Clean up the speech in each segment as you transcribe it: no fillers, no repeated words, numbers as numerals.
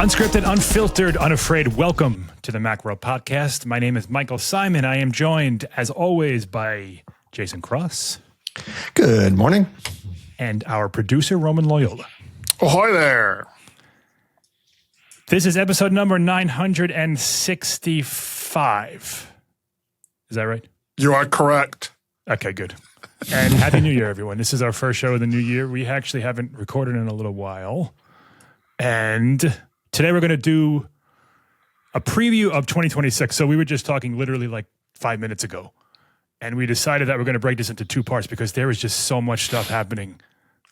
Unscripted, unfiltered, unafraid. Welcome to the Macworld Podcast. My name is Michael Simon. I am joined, as always, by Jason Cross. Good morning. And our producer, Roman Loyola. Ahoy there. This is episode number 965. Is that right? You are correct. Okay, good. And Happy New Year, everyone. This is our first show of the new year. We actually haven't recorded in a little while. And today we're going to do a preview of 2026. So we were just talking literally like 5 minutes ago. And we decided that we're going to break this into two parts because there is just so much stuff happening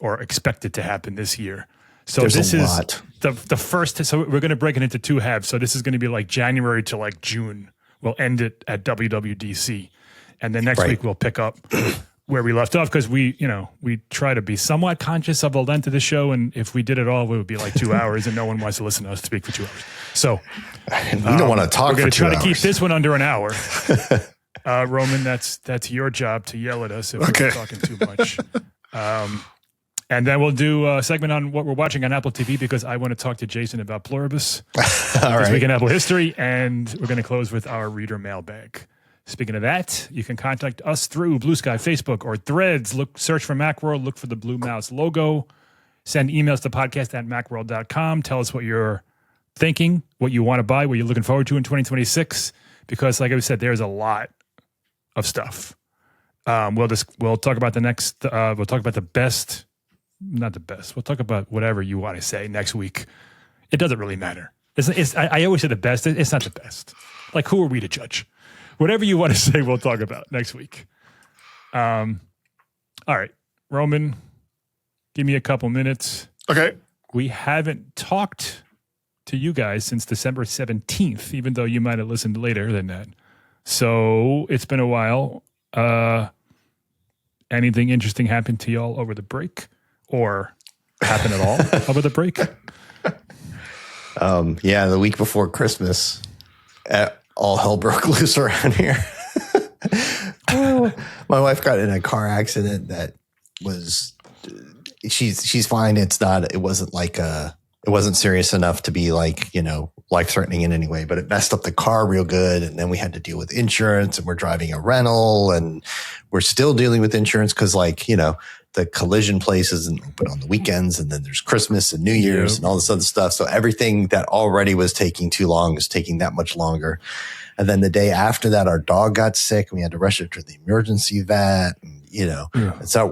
or expected to happen this year. So There's this a is lot. the first. So we're going to break it into two halves. So this is going to be like January to like June. We'll end it at WWDC. And then next week we'll pick up where we left off because we try to be somewhat conscious of the length of the show. And if we did it all, it would be like 2 hours and no one wants to listen to us speak for 2 hours. So we don't want to talk we're going for to try 2 to hours. keep this one under an hour. Roman, that's your job to yell at us if we're talking too much. And then we'll do a segment on what we're watching on Apple TV because I want to talk to Jason about Pluribus this week in Apple history. And we're going to close with our reader mailbag. Speaking of that, you can contact us through Blue Sky, Facebook, or Threads. Search for Macworld, look for the Blue Mouse logo. Send emails to podcast@macworld.com. Tell us what you're thinking, what you want to buy, what you're looking forward to in 2026. Because like I said, there's a lot of stuff. We'll talk about we'll talk about the best. Not the best. We'll talk about whatever you want to say next week. It doesn't really matter. I always say the best. It's not the best. Like, who are we to judge? Whatever you want to say, we'll talk about next week. All right. Roman, give me a couple minutes. Okay. We haven't talked to you guys since December 17th, even though you might have listened later than that. So it's been a while. Anything interesting happened to y'all over the break? Or happen at all over the break? Yeah, the week before Christmas, all hell broke loose around here. My wife got in a car accident that was, she's fine. It wasn't serious enough to be like, life-threatening in any way, but it messed up the car real good. And then we had to deal with insurance and we're driving a rental and we're still dealing with insurance because the collision place isn't open on the weekends, and then there's Christmas and New Year's and all this other stuff. So everything that already was taking too long is taking that much longer. And then the day after that, our dog got sick and we had to rush her to the emergency vet. And, and so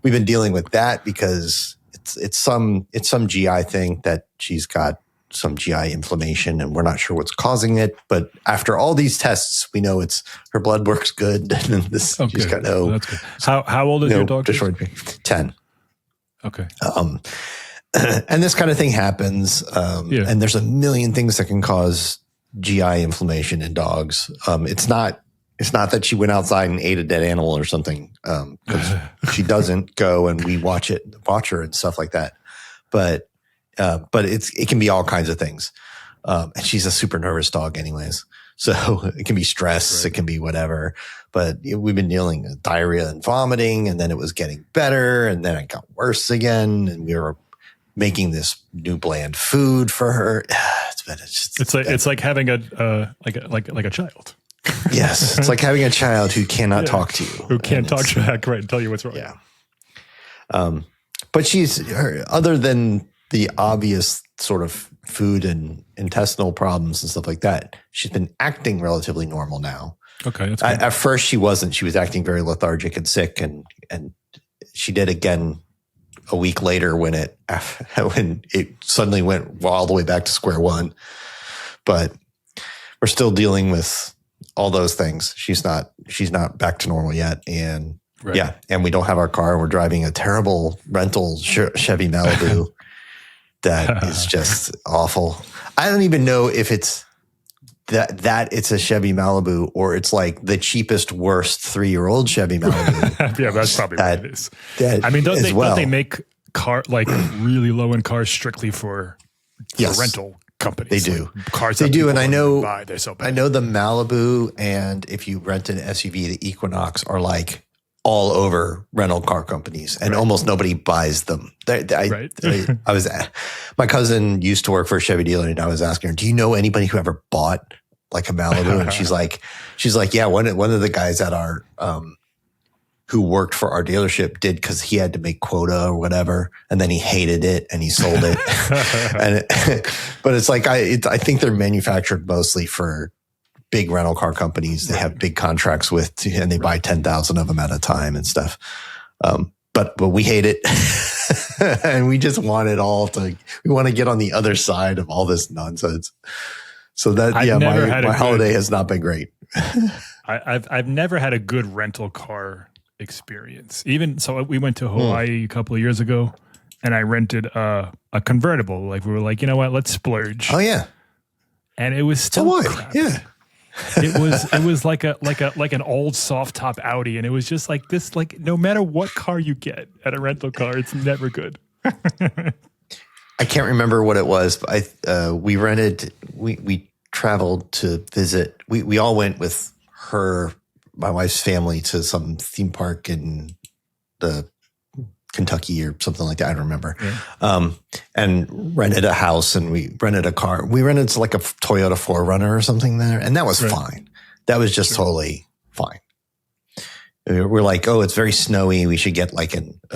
we've been dealing with that because it's some GI thing that she's got some GI inflammation and we're not sure what's causing it. But after all these tests, we know her blood works good. And she's got no. That's good. How old is your dog? 10. Okay. And this kind of thing happens. And there's a million things that can cause GI inflammation in dogs. It's not that she went outside and ate a dead animal or something. Because she doesn't go and we watch her and stuff like that. But it can be all kinds of things. And she's a super nervous dog anyways. So it can be stress. Right. It can be whatever. But we've been dealing with diarrhea and vomiting, and then it was getting better, and then it got worse again. And we were making this new bland food for her. It's like having a child. Yes, it's like having a child who cannot talk to you, who can't talk to you, right, and tell you what's wrong. Yeah. But other than the obvious sort of food and intestinal problems and stuff like that, she's been acting relatively normal now. Okay. That's good. At first she wasn't. She was acting very lethargic and sick, and she did again a week later when it suddenly went all the way back to square one. But we're still dealing with all those things. She's not back to normal yet. And and we don't have our car. We're driving a terrible rental Chevy Malibu. That is just awful. I don't even know if it's that it's a Chevy Malibu or it's like the cheapest, worst 3-year-old Chevy Malibu. Yeah, that's probably what it is. I mean, don't they make really low end cars strictly for rental companies? They do. Like cars they do, and I know they're so bad. I know the Malibu, and if you rent an SUV, the Equinox are like all over rental car companies, and almost nobody buys them. My cousin used to work for a Chevy dealer, and I was asking her, "Do you know anybody who ever bought like a Malibu?" And she's like, "Yeah, one of the guys at our who worked for our dealership did, because he had to make quota or whatever, and then he hated it and he sold it." But it's like I think they're manufactured mostly for big rental car companies. They have big contracts with, and they buy 10,000 of them at a time and stuff. But we hate it, and we just want it all to. We want to get on the other side of all this nonsense. So that my holiday has not been great. I've never had a good rental car experience. Even so, we went to Hawaii a couple of years ago, and I rented a convertible. Like, we were like, you know what, let's splurge. Oh yeah, and it was still crap. Yeah. It was like an old soft top Audi, and it was just like this. Like, no matter what car you get at a rental car, it's never good. I can't remember what it was, but we traveled to visit. We all went with my wife's family, to some theme park in the Kentucky or something like that. I don't remember. Yeah. And rented a house, and we rented a car. We rented like a Toyota 4Runner or something there, and that was fine. That was just totally fine. We're like, oh, it's very snowy. We should get like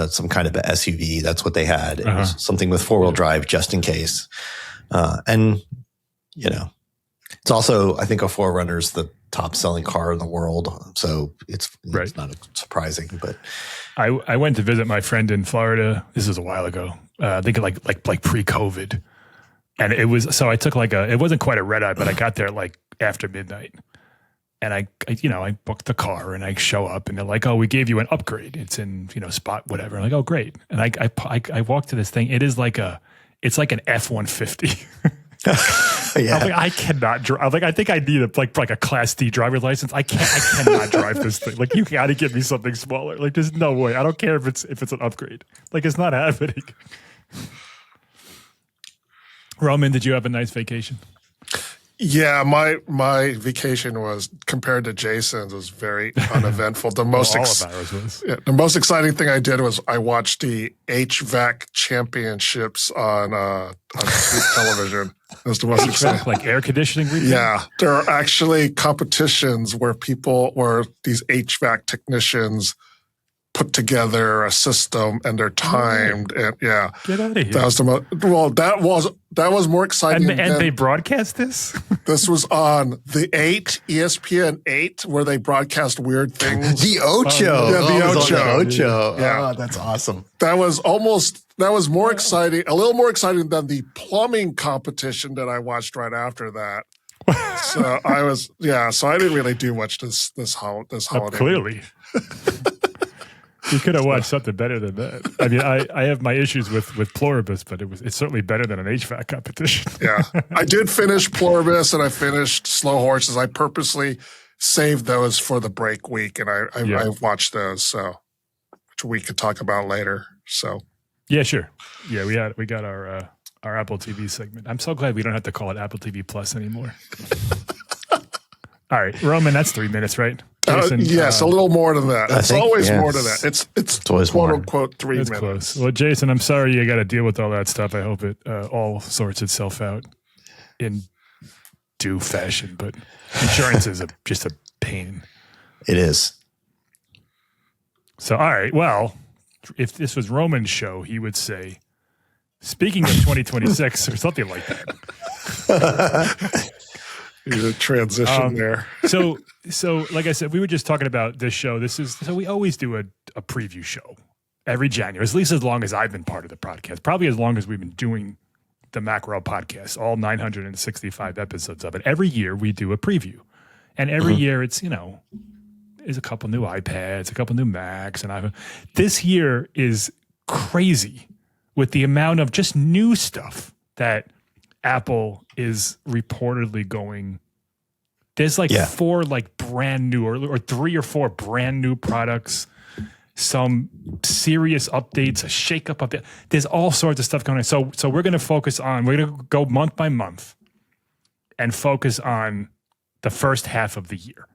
some kind of a SUV. That's what they had. It was something with 4-wheel drive, just in case. And it's also, I think a 4Runner is the top selling car in the world, so it's not surprising. But I went to visit my friend in Florida. This was a while ago. I think like pre-COVID, and it was, so I took it wasn't quite a red eye, but I got there like after midnight, and I booked the car, and I show up, and they're like, "Oh, we gave you an upgrade. It's in spot whatever." I'm like, "Oh, great!" And I walked to this thing. It's like an F-150. Yeah. I'm like, I cannot drive. I'm like, I think I need a Class D driver's license. I cannot drive this thing. Like, you got to give me something smaller. Like, there's no way. I don't care if it's an upgrade. Like, it's not happening. Roman, did you have a nice vacation? Yeah, my vacation was, compared to Jason's, was very uneventful. The most the most exciting thing I did was I watched the HVAC championships on television. It was the most exciting. Like air conditioning repair? Yeah, there are actually competitions where these HVAC technicians put together a system, and they're timed, and get out of here. That was the most, that was more exciting. And they broadcast this? This was on the 8, ESPN 8, where they broadcast weird things. The Ocho. The Ocho. Yeah. Oh, that's awesome. That was more exciting, a little more exciting than the plumbing competition that I watched right after that. So I didn't really do much this holiday. Clearly. You could have watched something better than that. I mean, I have my issues with Pluribus, but it's certainly better than an HVAC competition. Yeah. I did finish Pluribus, and I finished Slow Horses. I purposely saved those for the break week, and I watched those, so which we could talk about later. So yeah, sure. Yeah, we got our Apple TV segment. I'm so glad we don't have to call it Apple TV Plus anymore. All right, Roman, that's 3 minutes, right? Jason, yes, a little more than that. It's always more than that. It's always quote more. unquote 3 minutes. Close. Well, Jason, I'm sorry you got to deal with all that stuff. I hope it all sorts itself out in due fashion. But insurance is just a pain. It is. So, all right. Well, if this was Roman's show, he would say, speaking of 2026 or something like that. There's a transition there. So like I said, we were just talking about this show. So we always do a preview show every January, at least as long as I've been part of the podcast, probably as long as we've been doing the Macworld podcast, all 965 episodes of it. Every year we do a preview, and every year it's, there's a couple new iPads, a couple new Macs, and this year is crazy with the amount of just new stuff that Apple is reportedly going. There's like 4 like brand new or 3 or 4 brand new products, some serious updates, a shakeup update. There's all sorts of stuff going on. So we're going to go month by month and focus on the first half of the year.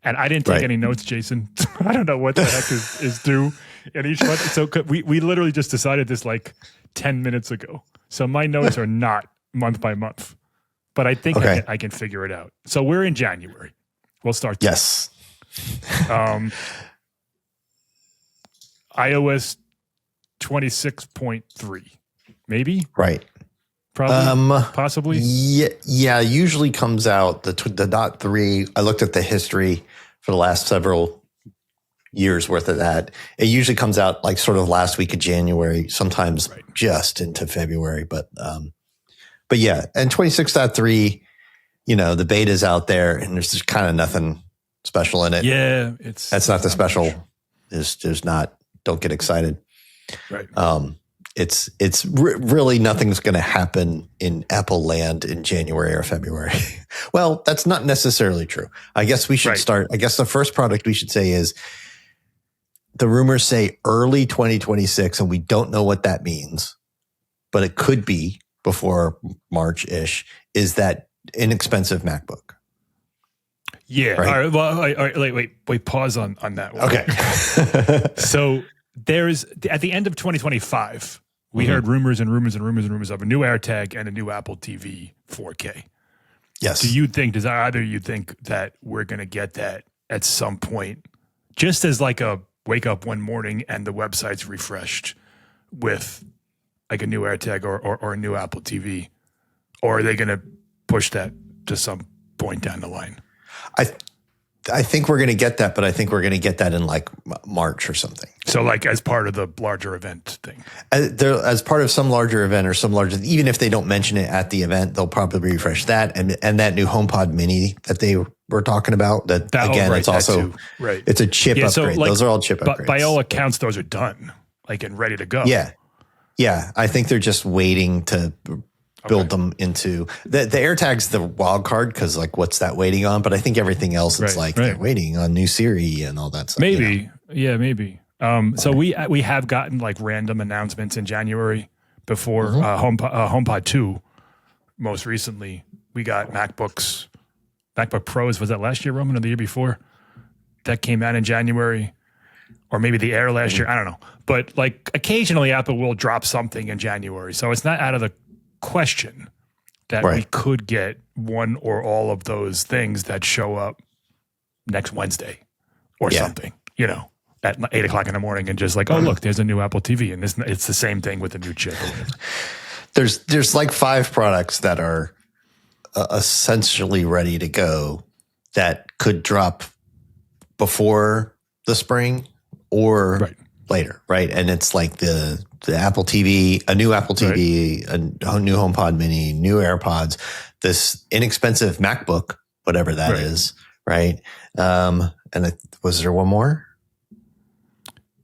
And I didn't take any notes, Jason. I don't know what the heck is due in each month. So we literally just decided this like 10 minutes ago. So my notes are not month by month, but I think I can figure it out. So we're in January. We'll start there. Yes. iOS 26.3, maybe? Right. Probably, possibly. Yeah. Usually comes out the .3. I looked at the history for the last several years worth of that. It usually comes out like sort of last week of January, sometimes just into February. But yeah, and 26.3, the beta's out there, and there's just kind of nothing special in it. Yeah, that's not the special. There's not. Don't get excited. Right. It's really nothing's going to happen in Apple land in January or February. Well, that's not necessarily true. I guess we should start. I guess the first product we should say is the rumors say early 2026, and we don't know what that means, but it could be before March-ish, is that inexpensive MacBook. Yeah. Right? All right. Well, wait, pause on that one. Okay. So there's, at the end of 2025, we heard rumors of a new AirTag and a new Apple TV 4K. Yes. Does either you think that we're going to get that at some point, just as like a wake up one morning and the website's refreshed with like a new AirTag or a new Apple TV? Or are they going to push that to some point down the line? I think we're going to get that, but I think we're going to get that in like March or something. So like as part of the larger event thing? As part of some larger event or some larger, even if they don't mention it at the event, they'll probably refresh that. And that new HomePod Mini that they were talking about, it's also, it's a chip upgrade. So like, those are all chip upgrades. By all accounts, those are done, like and ready to go. Yeah. Yeah. I think they're just waiting to build them into the AirTag's the wild card, because like what's that waiting on? But I think everything else it's they're waiting on new Siri and all that stuff. Maybe, maybe. So we have gotten like random announcements in January before HomePod 2. Most recently, we got MacBook Pros. Was that last year, Roman, or the year before? That came out in January, or maybe the Air last year. I don't know. But like occasionally, Apple will drop something in January, so it's not out of the question that we could get one or all of those things that show up next Wednesday or something, at 8 o'clock in the morning, and just like, oh, look, there's a new Apple TV, and it's the same thing with a new chip. There's like 5 products that are essentially ready to go that could drop before the spring or later, right? And it's like the Apple TV, a new Apple TV, a new HomePod Mini, new AirPods, this inexpensive MacBook, whatever that is, right? Was there one more?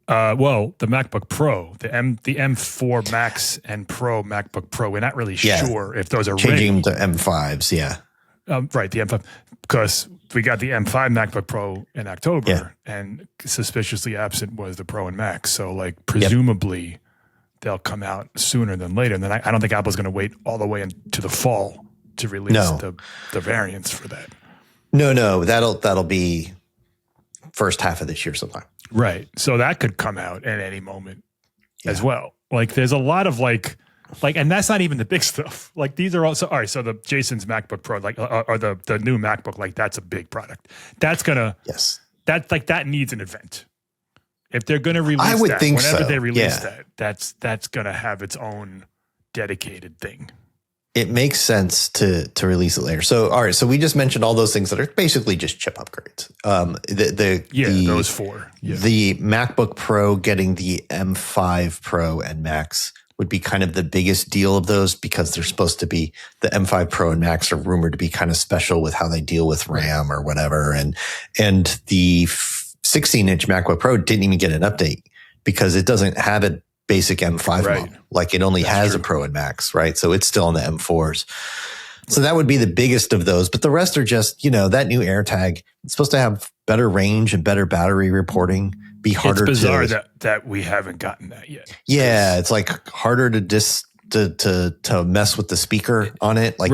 Well, the MacBook Pro, the M4 Max and Pro MacBook Pro. We're not really sure if those are changing them to M5s. Yeah, the M5, because we got the M5 MacBook Pro in October, and suspiciously absent was the Pro and Max. So, like, presumably they'll come out sooner than later. And then I don't think Apple's going to wait all the way into the fall to release the variants for that. No, that'll be first half of this year sometime. Right. So that could come out at any moment as well. Like, there's a lot of like, and that's not even the big stuff. Like, these are also, all right. So the Jason's MacBook Pro, like, or the new MacBook, like, that's a big product. That's gonna, that needs an event. If they're gonna release I would think whenever so. they release that's gonna have its own dedicated thing. It makes sense to release it later. So, all right. So we just mentioned all those things that are basically just chip upgrades. Those 4. Yeah. The MacBook Pro getting the M5 Pro and Max would be kind of the biggest deal of those, because they're supposed to be, the M5 Pro and Max are rumored to be kind of special with how they deal with RAM or whatever. And the 16-inch MacBook Pro didn't even get an update because it doesn't have a basic M5 model. Like, it only has a Pro and Max, right? So it's still on the M4s. So that would be the biggest of those. But the rest are just, that new AirTag, it's supposed to have better range and better battery reporting, be harder to... It's bizarre that we haven't gotten that yet. Yeah, it's like harder to mess with the speaker on it. Like,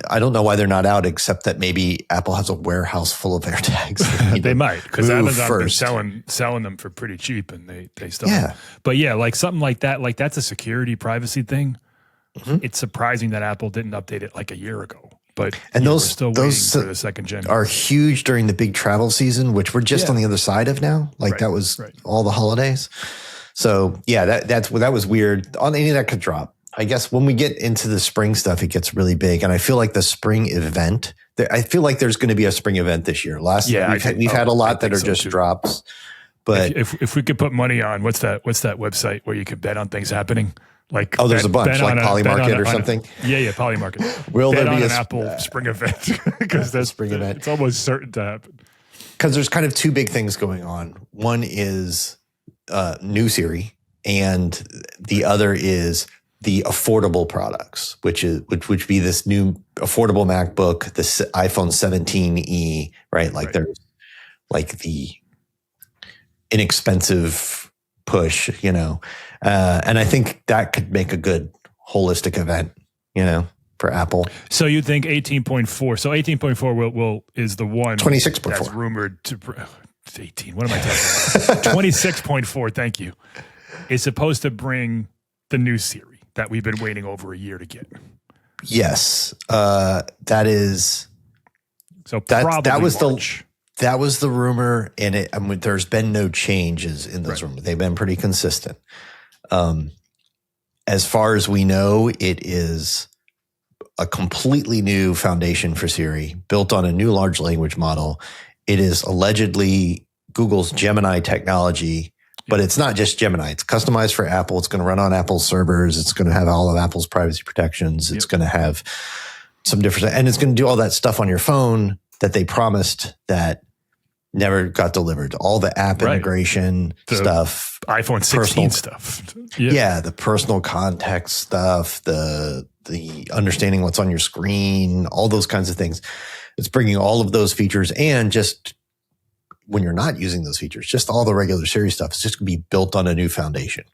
I don't know why they're not out, except that maybe Apple has a warehouse full of AirTags. They might, because Amazon first. been selling them for pretty cheap, and they still. Yeah. But yeah, like something like that, like that's a security privacy thing. Mm-hmm. It's surprising that Apple didn't update it like a year ago. But those still those for the second gen are huge during the big travel season, which we're just on the other side of now. Like that was all the holidays. So yeah, that was weird. On any of that could drop. I guess when we get into the spring stuff, it gets really big, and I feel like the spring event. I feel like there's going to be a spring event this year. We've had a lot that are just drops. But if we could put money on what's that website where you could bet on things happening? Like there's a bunch like Polymarket or something. Polymarket. Will there be an Apple spring event? Because that's spring event. It's almost certain to happen. Because there's kind of two big things going on. One is new Siri, and the other is the affordable products, which would be this new affordable MacBook, this iPhone 17e, right? Like there's like the inexpensive push, and I think that could make a good holistic event, for Apple. So you think 18.4? So 18.4 is the one 26.4 that's rumored to 18. What am I talking about? 26.4. Thank you. Is supposed to bring the new Siri that we've been waiting over a year to get. Yes, that is. So that was March. That was the rumor, and there's been no changes in those rumors. They've been pretty consistent. As far as we know, it is a completely new foundation for Siri, built on a new large language model. It is allegedly Google's Gemini technology, but it's not just Gemini. It's customized for Apple. It's going to run on Apple's servers. It's going to have all of Apple's privacy protections. It's going to have some different, and it's going to do all that stuff on your phone that they promised that never got delivered. All the app integration stuff, iPhone 16 stuff. Yeah, the personal context stuff, the understanding what's on your screen, all those kinds of things. It's bringing all of those features, and just when you're not using those features, just all the regular Siri stuff is just going to be built on a new foundation.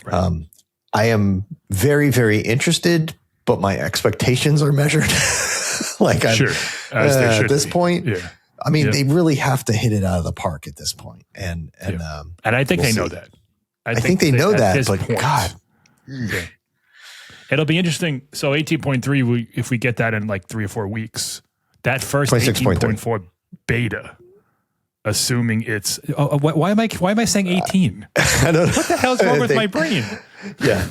Right. I am very, very interested, but my expectations are measured. Like at this point, I mean, they really have to hit it out of the park at this point. And I think they know that. I think they know that, but point, God. It'll be interesting. So 18.3, if we get that in like 3 or 4 weeks, that first 18.4 beta, assuming it's why am I saying 18? I don't know. What the hell's wrong with my brain? Yeah,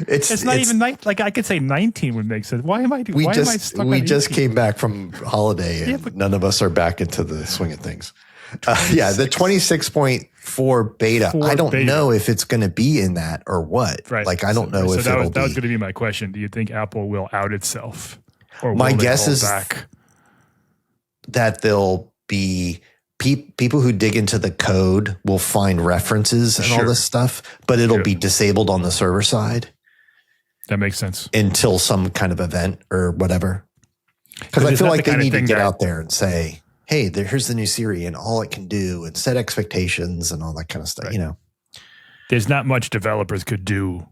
it's not even like I could say 19 would make sense. Why am I stuck we on just 18? Came back from holiday, and none of us are back into the swing of things. The 26.4 beta. I don't know if it's going to be in that or what. Right. Like I don't know if that was going to be my question. Do you think Apple will out itself, or my guess is back? That they'll be. People who dig into the code will find references and all this stuff, but it'll be disabled on the server side. That makes sense. Until some kind of event or whatever. Because I feel like they need to get out there and say, hey, here's the new Siri and all it can do, and set expectations and all that kind of stuff, There's not much developers could do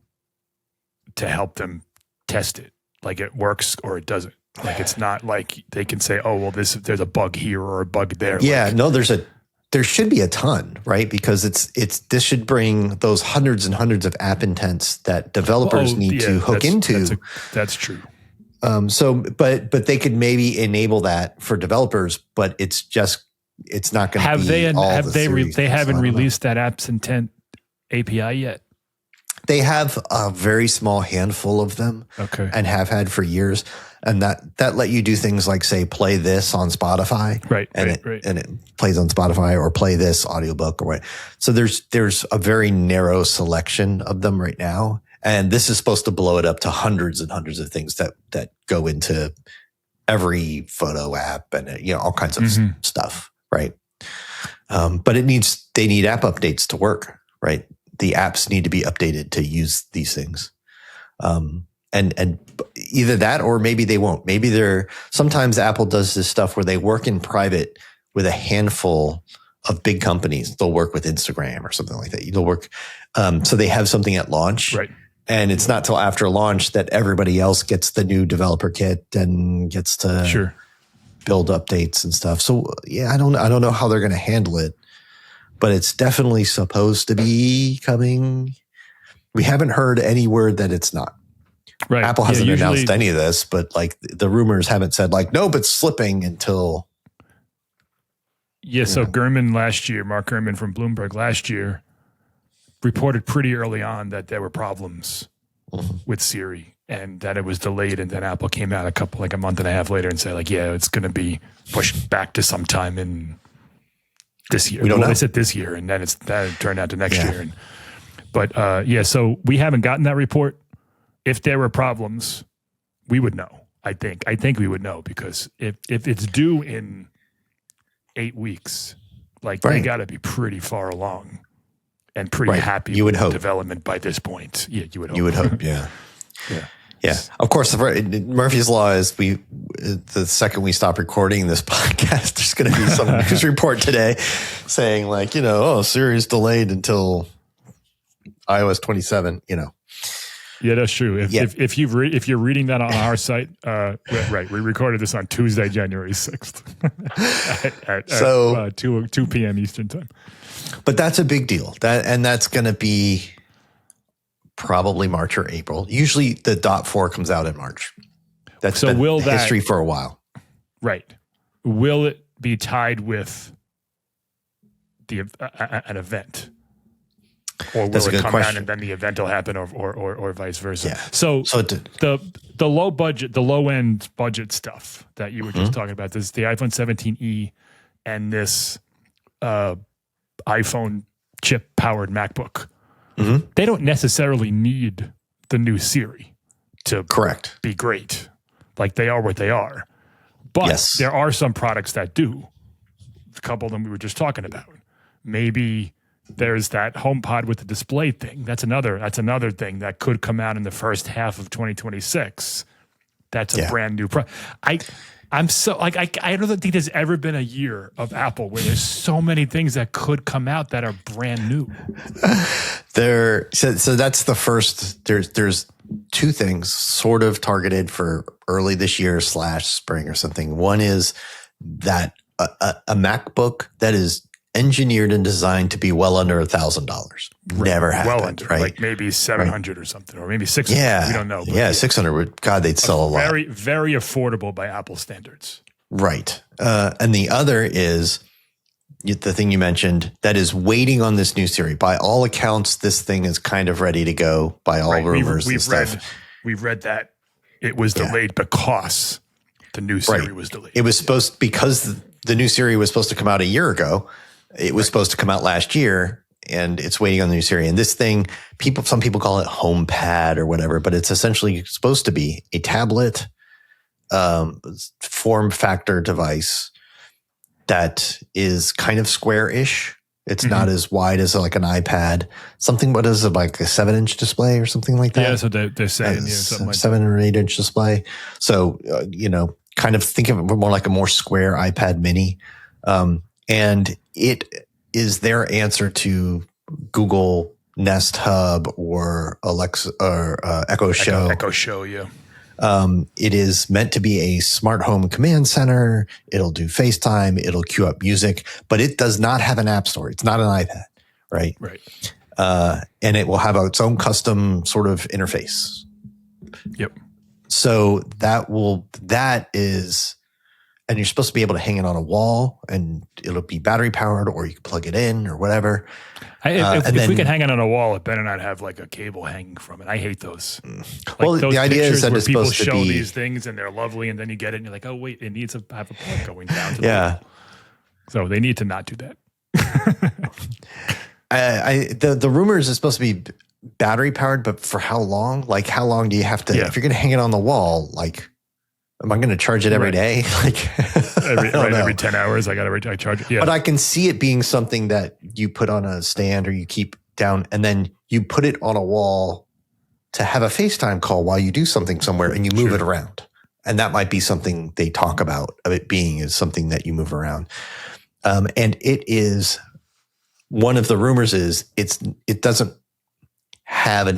to help them test it. Like it works or it doesn't. Like it's not like they can say, "Oh, well, there's a bug here or a bug there." Yeah, no, there should be a ton, right? Because this should bring those hundreds and hundreds of app intents that developers need to hook into. That's true. But they could maybe enable that for developers, but it's not going to be. They haven't released that apps intent API yet. They have a very small handful of them, and have had for years. And that let you do things like say, play this on Spotify, and it plays on Spotify, or play this audiobook or what. So there's a very narrow selection of them right now. And this is supposed to blow it up to hundreds and hundreds of things that go into every photo app and, all kinds of stuff. Right. But they need app updates to work, right? The apps need to be updated to use these things. And either that, or maybe they won't. Maybe sometimes Apple does this stuff where they work in private with a handful of big companies. They'll work with Instagram or something like that. They'll work, so they have something at launch, And it's not till after launch that everybody else gets the new developer kit and gets to build updates and stuff. So yeah, I don't know how they're going to handle it, but it's definitely supposed to be coming. We haven't heard any word that it's not. Right. Apple hasn't announced any of this, but like the rumors haven't said like, nope, it's slipping until. Yeah. So Mark Gurman from Bloomberg last year reported pretty early on that there were problems with Siri and that it was delayed. And then Apple came out a month and a half later and said like, yeah, it's going to be pushed back to sometime in this year. We don't know. They said this year, and then that turned out to next year. But so we haven't gotten that report. If there were problems, we would know. I think we would know, because if it's due in 8 weeks, they got to be pretty far along and pretty happy with the development by this point. Yeah, you would hope. You would hope, yeah. Yeah. Of course, Murphy's Law is the second we stop recording this podcast, there's going to be some news report today saying Siri's delayed until iOS 27, Yeah, that's true. If you're reading that on our site, right, we recorded this on Tuesday, January 6th at 2 p.m. Eastern time. But that's a big deal. That's going to be probably March or April. Usually the .4 comes out in March. That's been history for a while. Right. Will it be tied with an event? Or will it come out and then the event will happen, or vice versa? Yeah. So the low end budget stuff that you were just talking about, this the iPhone 17e and this iPhone chip powered MacBook. They don't necessarily need the new Siri to be great. Like, they are what they are. But there are some products that do. A couple of them we were just talking about. Maybe there's that HomePod with the display thing. That's another thing that could come out in the first half of 2026. That's a brand new product. I'm so I don't think there's ever been a year of Apple where there's so many things that could come out that are brand new. So that's the first. There's two things sort of targeted for early this year / spring or something. One is that a MacBook that is engineered and designed to be well under $1,000. Never happened. Well under, like maybe 700 or something, or maybe 600. Yeah, we don't know. Yeah, 600. God, they'd sell a lot. Very, very affordable by Apple standards. Right. And the other is the thing you mentioned that is waiting on this new Siri. By all accounts, this thing is kind of ready to go. By all rumors, we've read that it was delayed because the new Siri was delayed. It was because the new Siri was supposed to come out a year ago. It was supposed to come out last year, and it's waiting on the new Siri. And this thing, some people call it HomePad or whatever, but it's essentially supposed to be a tablet form factor device that is kind of square-ish. It's not as wide as like an iPad. Something, what is it, like a 7-inch display or something like that? Yeah, so they're saying something like 7 or 8-inch display. So, kind of think of it more like a more square iPad mini. And it is their answer to Google Nest Hub or Alexa or Echo Show. Echo Show, yeah. It is meant to be a smart home command center. It'll do FaceTime. It'll queue up music, but it does not have an app store. It's not an iPad, right? Right. And it will have its own custom sort of interface. Yep. So that is, and you're supposed to be able to hang it on a wall, and it'll be battery powered, or you can plug it in or whatever. If we can hang it on a wall, it better not have like a cable hanging from it. I hate those. Well, the idea is that it's people supposed to show be these things and they're lovely, and then you get it and you're like, oh wait, it needs to have a plug going down to the wall. So they need to not do that. The rumors is supposed to be battery powered, but for how long? Like, how long do you have to? If you're going to hang it on the wall, like, am I going to charge it every day? Like, every 10 hours, I charge it. Yeah. But I can see it being something that you put on a stand or you keep down, and then you put it on a wall to have a FaceTime call while you do something somewhere, and you move it around. And that might be something they talk about of it being is something that you move around. And it is, one of the rumors is it doesn't have an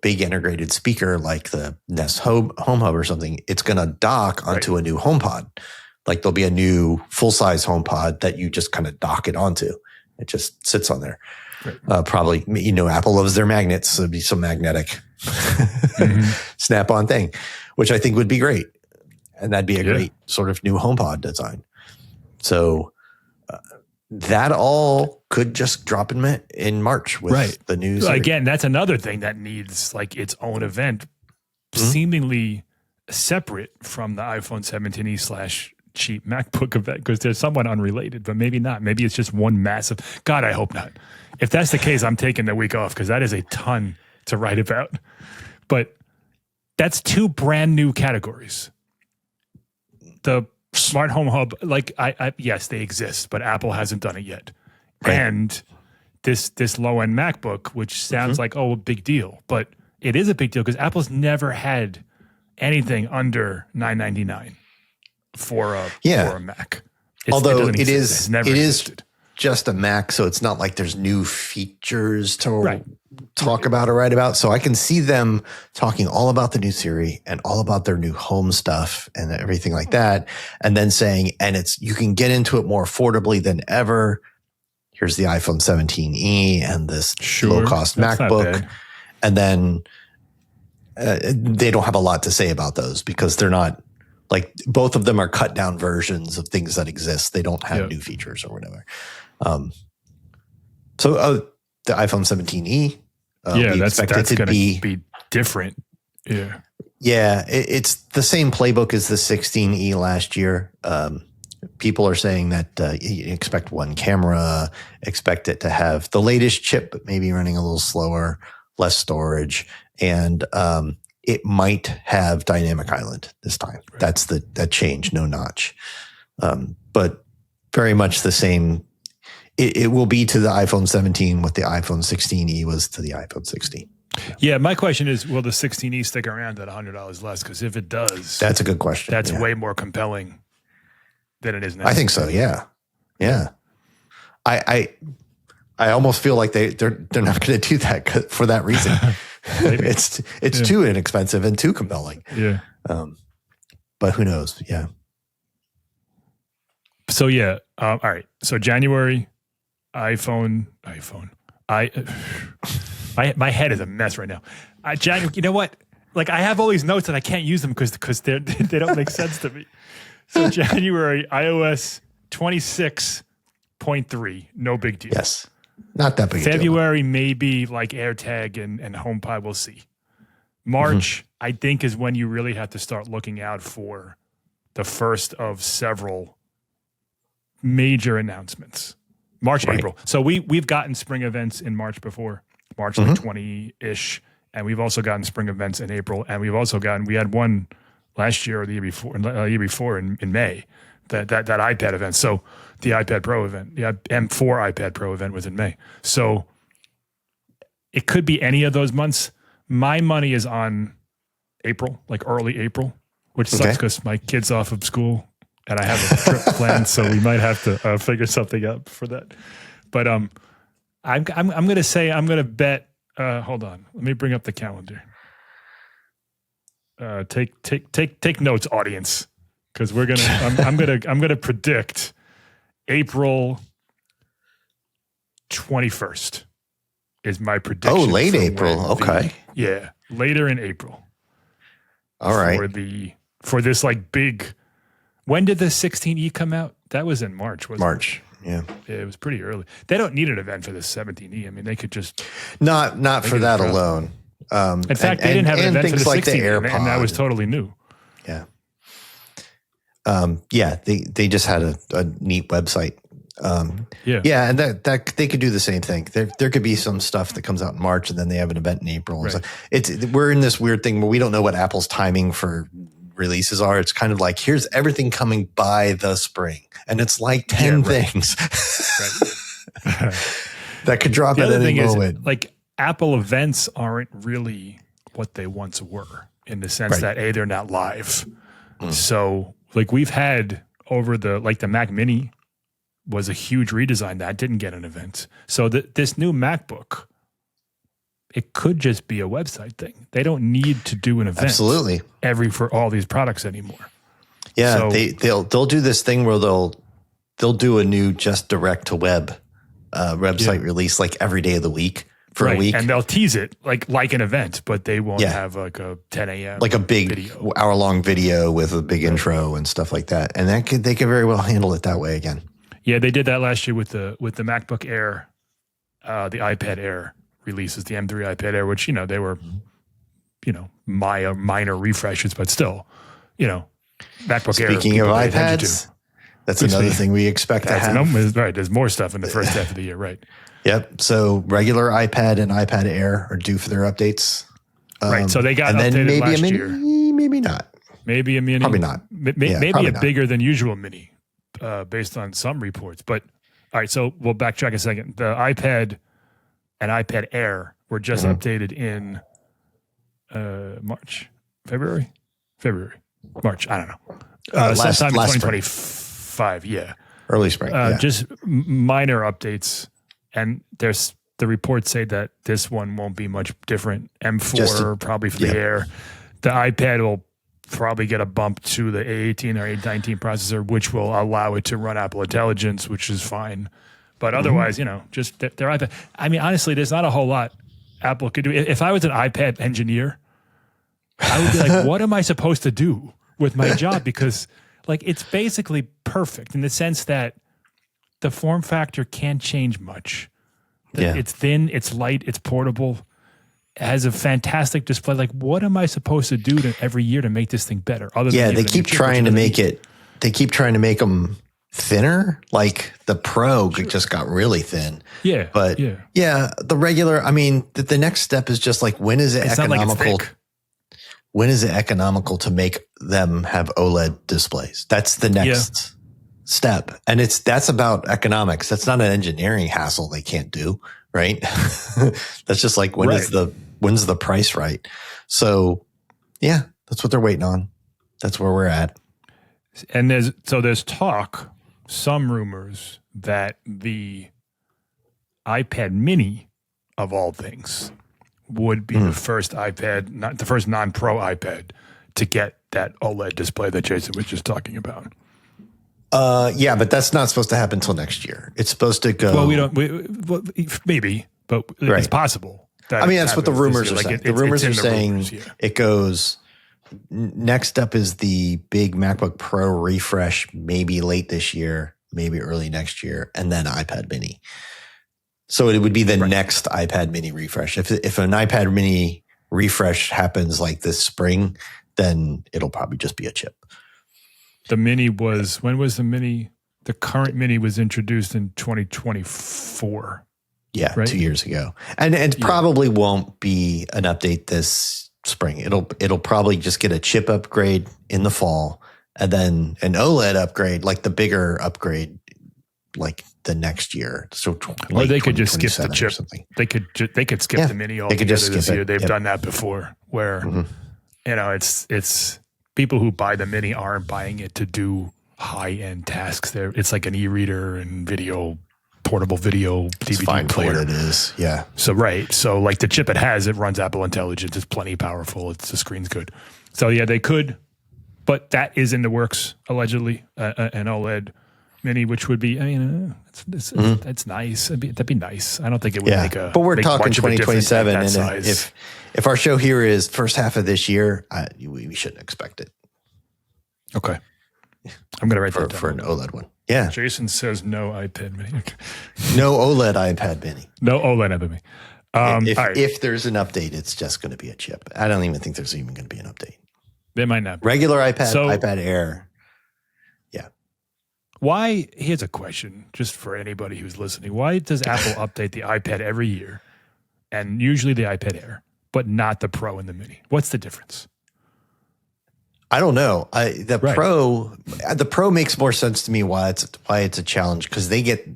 big integrated speaker like the Nest Home Hub or something. It's going to dock onto a new HomePod. Like there'll be a new full-size HomePod that you just kind of dock it onto. It just sits on there. Right. Probably, Apple loves their magnets. So it'd be some magnetic snap-on thing, which I think would be great. And that'd be a great sort of new HomePod design. So that all could just drop in March with the news. Again, that's another thing that needs like its own event, seemingly separate from the iPhone 17e / cheap MacBook event, because they're somewhat unrelated, but maybe not. Maybe it's just one massive. God, I hope not. If that's the case, I'm taking the week off because that is a ton to write about. But that's two brand new categories. The Smart Home Hub, like yes, they exist, but Apple hasn't done it yet. Right. And this low end MacBook, which sounds like a big deal, but it is a big deal because Apple's never had anything under $999 for a Mac. Although it is just a Mac, so it's not like there's new features to talk about or write about. So I can see them talking all about the new Siri and all about their new home stuff and everything like that, and then saying, and you can get into it more affordably than ever. Here's the iPhone 17e and this low-cost MacBook. And then they don't have a lot to say about those because they're not like both of them are cut down versions of things that exist. They don't have new features or whatever. So the iPhone 17e, that's going to be different. Yeah. It's the same playbook as the 16e last year. People are saying that you expect one camera, expect it to have the latest chip, but maybe running a little slower, less storage, and it might have Dynamic Island this time. Right. That's that change, no notch, but very much the same. It will be to the iPhone 17 what the iPhone 16e was to the iPhone 16. Yeah, my question is, will the 16e stick around at $100 less? Because if it does, that's a good question. That's way more compelling than it is now. I think so. Yeah. I almost feel like they're not going to do that for that reason. it's too inexpensive and too compelling. Yeah. But who knows? Yeah. So all right. So January, iPhone. My head is a mess right now. January. You know what? Like I have all these notes and I can't use them because they don't make sense to me. So January, iOS 26.3, no big deal. Yes, not that big a deal. February, maybe like AirTag and HomePod, we'll see. March, I think, is when you really have to start looking out for the first of several major announcements. March, April. So we've gotten spring events in March before, March like 20-ish, and we've also gotten spring events in April, and we had one last year or the year before in May, that iPad event. So the iPad Pro event, the M4 iPad Pro event was in May. So it could be any of those months. My money is on April, like early April, which sucks because my kid's off of school and I have a trip planned, so we might have to figure something out for that. But I'm going to say I'm going to bet. Hold on, let me bring up the calendar. Take notes, audience, because we're gonna. I'm gonna predict April 21st is my prediction. Oh, late April. Okay. Later in April. All right. For this like big. When did the 16e come out? That was in March, wasn't it? March. Yeah, it was pretty early. They don't need an event for the 17e. I mean, they could just not for that alone. In fact, they didn't have an event for the 16e, like and that was totally new. Yeah. They just had a neat website. And that they could do the same thing. There could be some stuff that comes out in March, and then they have an event in April. Right. So we're in this weird thing where we don't know what Apple's timing for releases are. It's kind of like, here's everything coming by the spring, and it's like 10 things that could drop at any moment. Like Apple events aren't really what they once were, in the sense that they're not live. So like we've had over the Mac Mini was a huge redesign that didn't get an event. So this new MacBook it could just be a website thing. They don't need to do an event Absolutely for all these products anymore. Yeah, so, they'll do this thing where they'll do a new just direct to web website release like every day of the week for a week, and they'll tease it like an event, but they won't have like a 10 a.m. like a big video. hour-long video with a big intro and stuff like that. And they could very well handle it that way again. Yeah, they did that last year with the MacBook Air, the iPad Air releases, the M3 iPad Air, which they were minor refreshes, but still, MacBook Air. Speaking of iPads, that's another thing we expect to have. Right, there's more stuff in the first half of the year, right? Yep. So regular iPad and iPad Air are due for their updates. Right. So they got and updated then maybe last a mini, year. maybe not. Maybe a mini. Probably not. Maybe probably a not. bigger than usual mini, based on some reports. But all right, so we'll backtrack a second. The iPad and iPad Air were just updated in March, February, March. I don't know. Sometime in 2025. Yeah. Early spring. Just minor updates, and the reports say that this one won't be much different. M4 probably for the Air. The iPad will probably get a bump to the A18 or A19 processor, which will allow it to run Apple Intelligence, which is fine. But otherwise, just their iPad. I mean, honestly, there's not a whole lot Apple could do. If I was an iPad engineer, I would be like, what am I supposed to do with my job? Because it's basically perfect in the sense that the form factor can't change much. It's thin, it's light, it's portable, it has a fantastic display. Like, what am I supposed to do every year to make this thing better? Other than they keep trying to make it. They keep trying to make them thinner. Like the Pro just got really thin. Yeah, but the regular. I mean, the next step is just like, when is it economical? When is it economical to make them have OLED displays? That's the next step. And that's about economics. That's not an engineering hassle they can't do, right? That's just like, when's the price right? So that's what they're waiting on. That's where we're at. And there's talk, some rumors, that the iPad mini, of all things, would be the first iPad, not the first non-Pro iPad, to get that OLED display that Jason was just talking about. But that's not supposed to happen until next year. It's supposed to go. Well, maybe, but it's possible. That's what the rumors are saying. The rumors are saying it goes. Next up is the big MacBook Pro refresh, maybe late this year, maybe early next year, and then iPad mini. So it would be the next iPad mini refresh. If an iPad mini refresh happens like this spring, then it'll probably just be a chip. The mini when was the mini? The current mini was introduced in 2024. Yeah, right? 2 years ago. And it probably won't be an update this spring. It'll probably just get a chip upgrade in the fall, and then an OLED upgrade, like the bigger upgrade, like the next year. So or they could just skip the chip. They could skip the mini altogether this year. They've done that before, where it's people who buy the mini aren't buying it to do high-end tasks. It's like an e-reader and portable video DVD player. What it is, yeah. So like the chip it runs Apple Intelligence. It's plenty powerful. The screen's good. So they could, but that is in the works allegedly. An OLED mini, which would be, that's nice. That'd be nice. I don't think it would make a. But we're talking 2027, and size. if our show here is first half of this year, we shouldn't expect it. Okay, I'm going to write that down for an OLED one. Yeah. Jason says no iPad mini. No OLED iPad mini. No OLED iPad mini. If there's an update, it's just going to be a chip. I don't even think there's even going to be an update. There might not be. Regular iPad, iPad Air. Yeah. Why? Here's a question, just for anybody who's listening. Why does Apple update the iPad every year, and usually the iPad Air, but not the Pro and the Mini? What's the difference? I don't know. The Pro makes more sense to me why it's a challenge, because they get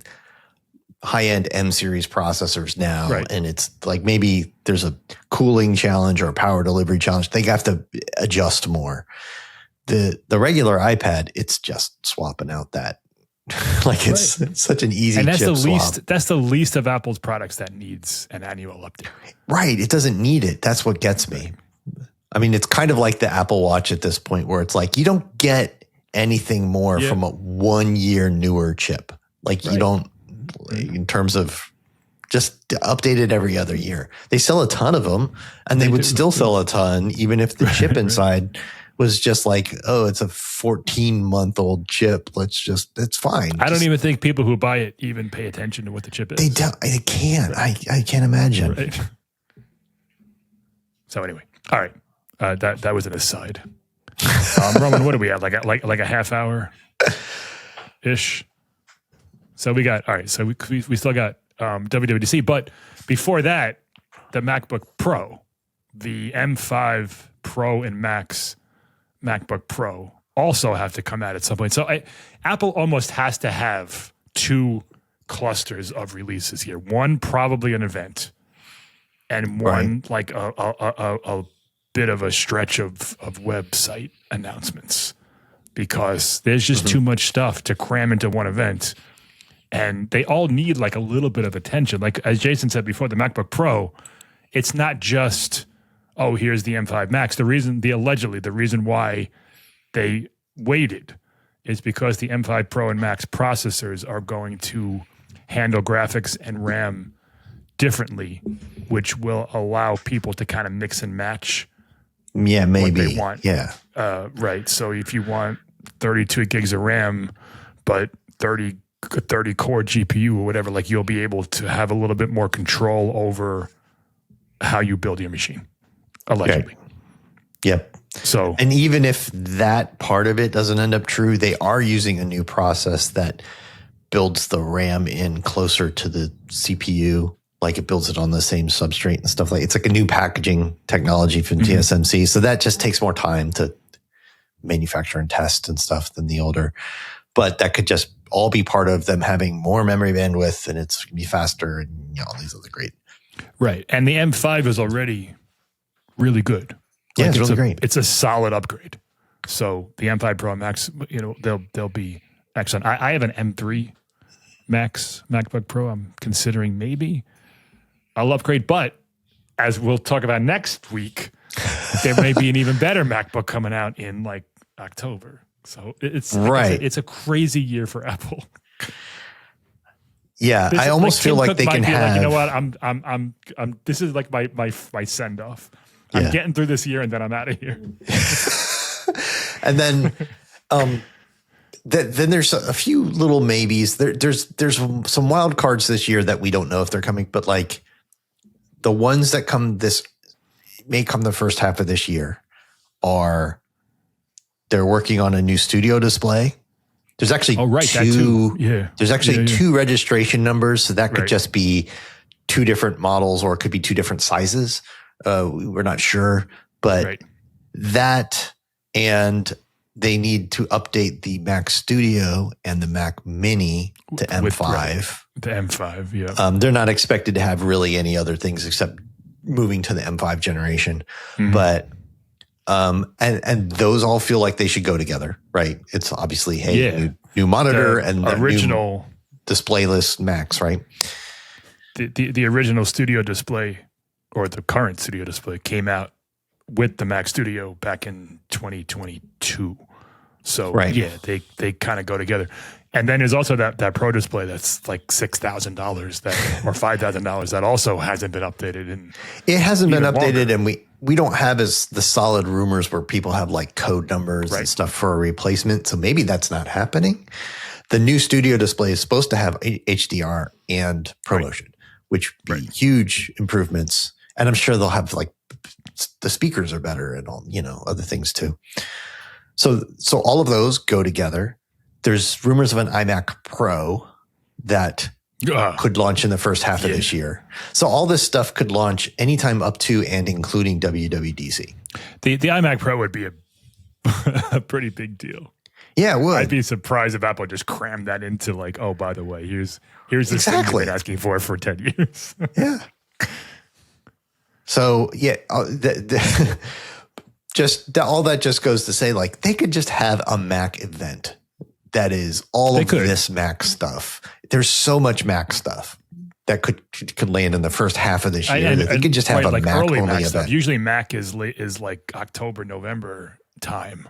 high-end M series processors now, and it's like maybe there's a cooling challenge or a power delivery challenge. They have to adjust more. The regular iPad, it's just swapping out that Like it's such an easy and that's chip the least. swap. That's the least of Apple's products that needs an annual update. Right. It doesn't need it. That's what gets me. I mean, it's kind of like the Apple Watch at this point where it's like you don't get anything more from a 1 year newer chip. Like you don't, in terms of just update it every other year. They sell a ton of them and they would still sell a ton even if the chip inside was just like, oh, it's a 14-month-old chip. It's fine. I don't even think people who buy it even pay attention to what the chip is. They don't. They can't. I can't imagine. Right. So anyway, all right. That was an aside. Roman, what do we have? Like a half hour ish. So we got, all right. So we still got WWDC, but before that, the MacBook Pro, the M5 Pro and Max MacBook Pro also have to come out at some point. So Apple almost has to have 2 clusters of releases here. One, probably an event, and one like a bit of a stretch of website announcements, because there's just too much stuff to cram into one event. And they all need like a little bit of attention. Like as Jason said before, the MacBook Pro, it's not just, oh, here's the M5 Max. The reason why they waited is because the M5 Pro and Max processors are going to handle graphics and RAM differently, which will allow people to kind of mix and match. Yeah, maybe. What they want. Yeah. Right. So if you want 32 gigs of RAM, but 30 core GPU or whatever, like you'll be able to have a little bit more control over how you build your machine, allegedly. Okay. Yep. So, and even if that part of it doesn't end up true, they are using a new process that builds the RAM in closer to the CPU. Like it builds it on the same substrate and stuff. Like it's like a new packaging technology from TSMC. So that just takes more time to manufacture and test and stuff than the older. But that could just all be part of them having more memory bandwidth, and it's going to be faster and all these other great. Right. And the M5 is already really good. Yeah, it's really great. It's a solid upgrade. So the M5 Pro Max, they'll be excellent. I have an M3 Max MacBook Pro. I'm considering maybe I'll upgrade, but as we'll talk about next week, there may be an even better MacBook coming out in like October. So it's right. It's a crazy year for Apple. Yeah, I almost feel like they can have. Like, you know what? I'm. This is like my send off. I'm getting through this year, and then I'm out of here. And then, then there's a few little maybes. There's some wild cards this year that we don't know if they're coming, but like the ones that may come the first half of this year are. They're working on a new studio display. There's actually two. Yeah. There's actually 2 registration numbers, so that could just be 2 different models, or it could be 2 different sizes. We're not sure, but that, and they need to update the Mac Studio and the Mac Mini to M5. The M5, yeah. They're not expected to have really any other things except moving to the M5 generation, but. And those all feel like they should go together, right? It's obviously, new monitor and original new displayless Macs, right? The original Studio display, or the current Studio display, came out with the Mac Studio back in 2022. So they kind of go together. And then there's also that Pro display that's like $6,000 or $5,000 that also hasn't been updated. And it hasn't been updated, and we don't have the solid rumors where people have like code numbers and stuff for a replacement. So maybe that's not happening. The new Studio display is supposed to have HDR and ProMotion, which be huge improvements. And I'm sure they'll have like the speakers are better and all, other things too. So all of those go together. There's rumors of an iMac Pro that could launch in the first half of this year. So all this stuff could launch anytime up to and including WWDC. The iMac Pro would be a pretty big deal. Yeah, it would. I'd be surprised if Apple just crammed that into like, oh, by the way, here's this thing you've been asking for 10 years. Yeah. So all that just goes to say, like, they could just have a Mac event that is all of this Mac stuff. There's so much Mac stuff that could land in the first half of this year. They could just have a Mac only event. Stuff. Usually Mac is like October, November time.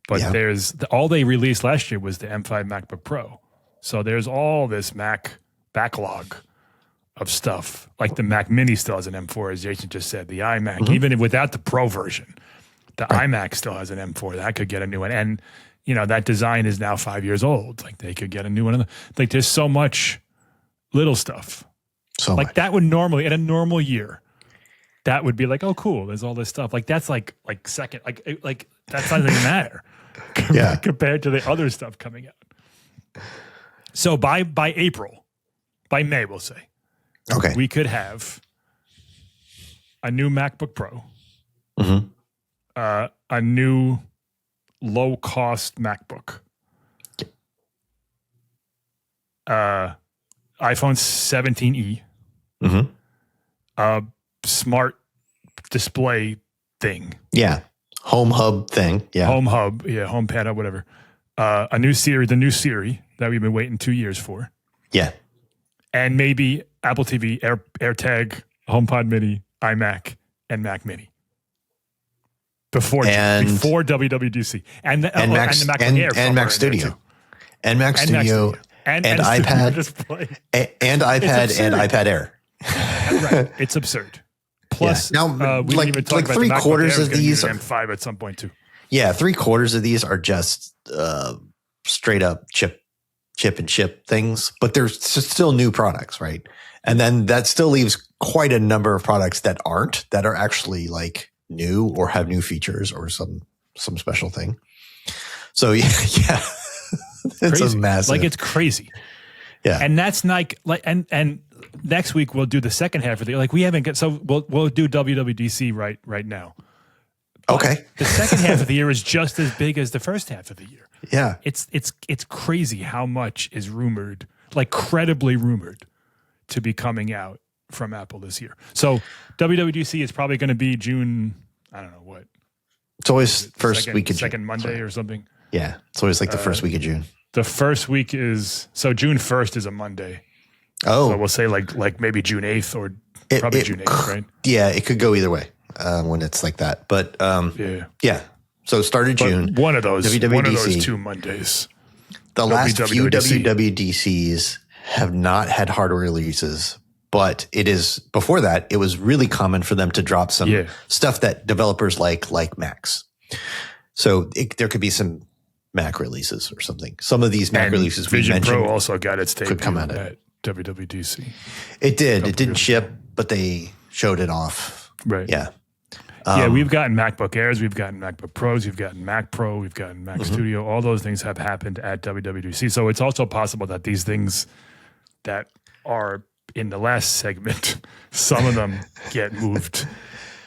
But there's all they released last year was the M5 MacBook Pro. So there's all this Mac backlog of stuff. Like the Mac Mini still has an M4, as Jason just said. The iMac, even without the Pro version, the iMac still has an M4. That could get a new one. And, that design is now 5 years old. Like they could get a new one. Like there's so much little stuff. So like that would normally, in a normal year, that would be like, oh, cool. There's all this stuff. Like that's like second, like that's not even matter. Compared to the other stuff coming out. So by May, we'll say, we could have a new MacBook Pro, a new low-cost MacBook, iPhone 17e, a smart display thing. Yeah. Home hub thing. Yeah. Home hub. Yeah. HomePad hub, whatever. The new Siri that we've been waiting 2 years for. Yeah. And maybe Apple TV, AirTag, HomePod Mini, iMac, and Mac Mini. Before WWDC. And the MacBook Air. And Mac Studio. And Mac Studio. And iPad. And iPad and iPad Air. Right. It's absurd. Plus, now, we didn't even talk about 3/4 of these are M5 at some point too. Yeah, 3/4 of these are just straight up chip and ship things, but they're still new products, right? And then that still leaves quite a number of products that are actually like new or have new features or some special thing. So yeah, it's a massive. Like it's crazy. Yeah, and that's like and. Next week we'll do the second half of the year. Like we haven't got, so we'll do WWDC right now. But okay. The second half of the year is just as big as the first half of the year. Yeah. It's crazy how much is rumored, like credibly rumored, to be coming out from Apple this year. So WWDC is probably going to be June. I don't know what. It's always first week of June. Second Monday or something. Yeah. It's always like the first week of June. The first week is June 1st is a Monday. Oh, so we'll say like maybe June 8th or probably June 8th, right? Yeah, it could go either way when it's like that. But yeah. So started June. One of those 2 Mondays. The last few WWDCs have not had hardware releases, but before that, it was really common for them to drop some stuff that developers like Macs. So there could be some Mac releases or something. Some of these Mac releases we mentioned Vision Pro also got its debut could come out at WWDC. It did. It didn't ship, but they showed it off. Right. Yeah. We've gotten MacBook Airs, we've gotten MacBook Pros, we've gotten Mac Pro, we've gotten Mac Studio. All those things have happened at WWDC. So it's also possible that these things that are in the last segment, some of them get moved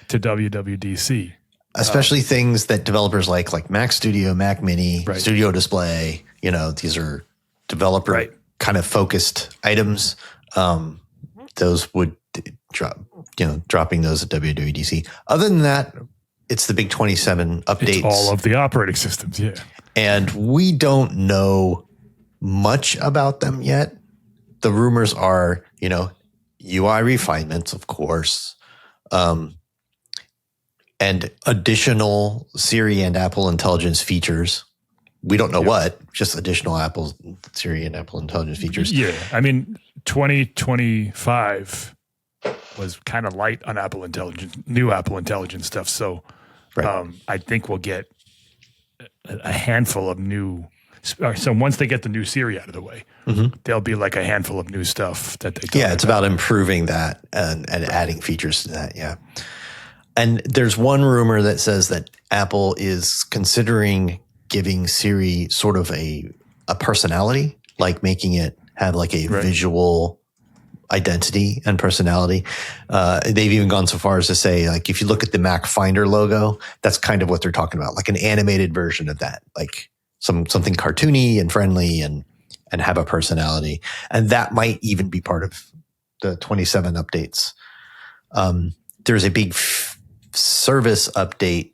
to WWDC. Especially things that developers like Mac Studio, Mac Mini, Studio Display. These are developer kind of focused items. Those would drop, dropping those at WWDC. Other than that, it's the big 27 updates. It's all of the operating systems, yeah. And we don't know much about them yet. The rumors are, UI refinements, of course, and additional Siri and Apple Intelligence features. We don't know what, just additional Apple Siri and Apple Intelligence features. Yeah. I mean, 2025 was kind of light on Apple Intelligence, new Apple Intelligence stuff. So I think we'll get a handful of new. So once they get the new Siri out of the way, there'll be like a handful of new stuff that they. Yeah, it's about improving that and adding features to that. Yeah. And there's one rumor that says that Apple is considering giving Siri sort of a personality, like making it have like a visual identity and personality. They've even gone so far as to say, like, if you look at the Mac Finder logo, that's kind of what they're talking about, like an animated version of that, like something cartoony and friendly and have a personality. And that might even be part of the 27 updates. There's a big service update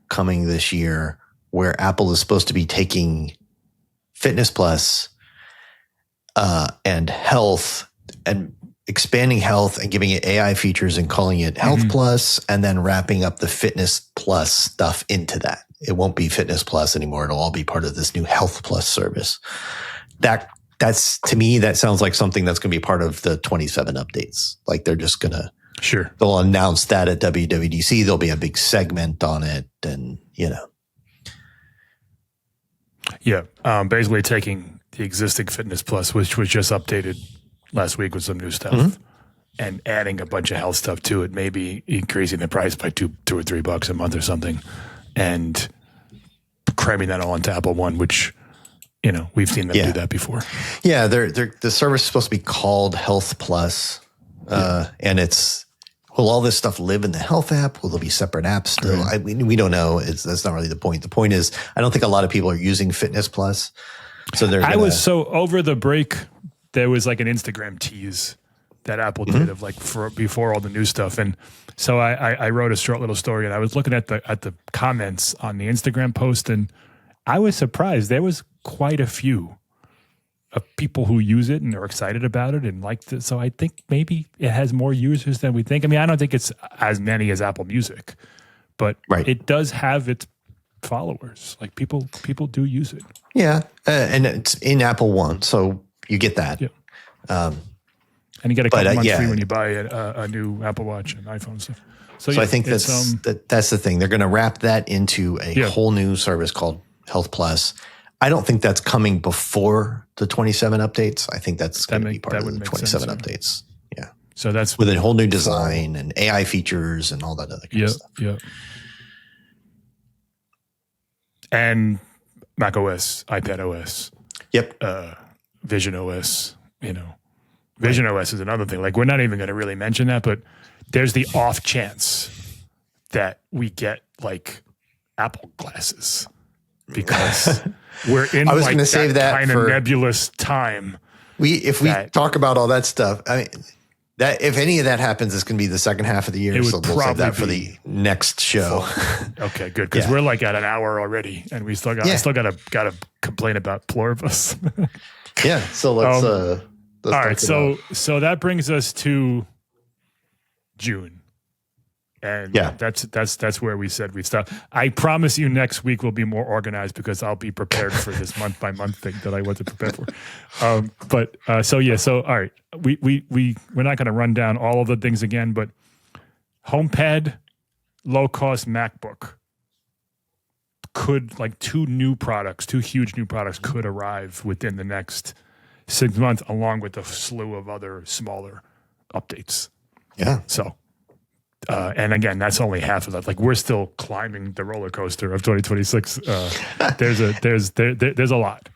coming this year where Apple is supposed to be taking Fitness Plus, and health, and expanding health and giving it AI features and calling it Health Plus, and then wrapping up the Fitness Plus stuff into that. It won't be Fitness Plus anymore. It'll all be part of this new Health Plus service. That's to me, that sounds like something that's going to be part of the 27 updates. Like they're just going to, they'll announce that at WWDC. There'll be a big segment on it, and basically taking the existing Fitness Plus, which was just updated last week with some new stuff, and adding a bunch of health stuff to it, maybe increasing the price by $2 or $3 a month or something, and cramming that all into Apple One, which we've seen them do that before. Yeah, the service is supposed to be called Health Plus, and will all this stuff live in the Health app? Will there be separate apps still? Right. We don't know. That's not really the point. The point is, I don't think a lot of people are using Fitness Plus. So over the break, there was like an Instagram tease that Apple did of before all the new stuff, and so I wrote a short little story, and I was looking at the comments on the Instagram post, and I was surprised. There was quite a few of people who use it and are excited about it and liked it. So I think maybe it has more users than we think. I mean, I don't think it's as many as Apple Music, but it does have its followers. Like people do use it. Yeah, and it's in Apple One, so you get that. Yeah. And you get a couple months free when you buy a new Apple Watch and iPhone stuff. So I think that's the thing. They're going to wrap that into a whole new service called Health Plus. I don't think that's coming before the 27 updates. I think that's going to be part of the 27 updates. Yeah. So that's with a whole new design and AI features and all that other kind of stuff. Yeah. And Mac OS, iPad OS. Yep. Vision OS, Vision OS is another thing. Like, we're not even going to really mention that, but there's the off chance that we get like Apple glasses, because we're in that kind of nebulous time. If we talk about all that stuff, I mean, that if any of that happens, it's going to be the second half of the year. So we'll save that for the next show. Okay, good, because we're like at an hour already, and we still got to complain about Pluribus. So let's all right. So that brings us to June. And that's where we said we stop. I promise you next week will be more organized, because I'll be prepared for this month by month thing that I wasn't prepared for. So all right, we're not going to run down all of the things again, but HomePad, low cost MacBook could, like, two huge new products could arrive within the next 6 months, along with a slew of other smaller updates. Yeah. So. And again, that's only half of that. Like, we're still climbing the roller coaster of 2026. There's a lot.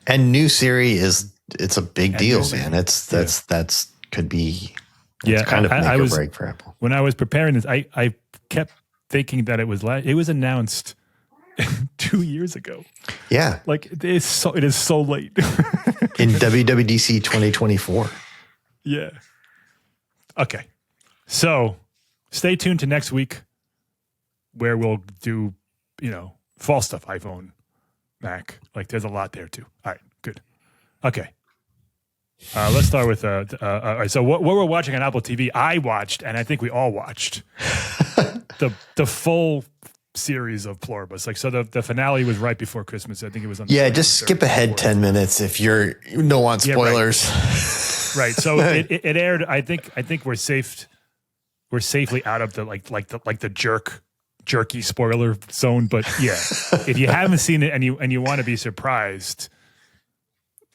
And new Siri it's a big deal, man. That's could be kind of make or break for Apple. When I was preparing this, I kept thinking that it was announced 2 years ago. Yeah, like it is so late in WWDC 2024. Yeah. Okay, so. Stay tuned to next week, where we'll do, fall stuff, iPhone, Mac. Like, there's a lot there too. All right, good. Okay. Let's start with, all right, so what we're watching on Apple TV, I watched, and I think we all watched, the full series of Pluribus. Like, so the finale was right before Christmas. I think it was on the just skip ahead 10 minutes if you don't want spoilers. Right. So it aired, I think we're safe. We're safely out of the jerky spoiler zone, but if you haven't seen it and you want to be surprised,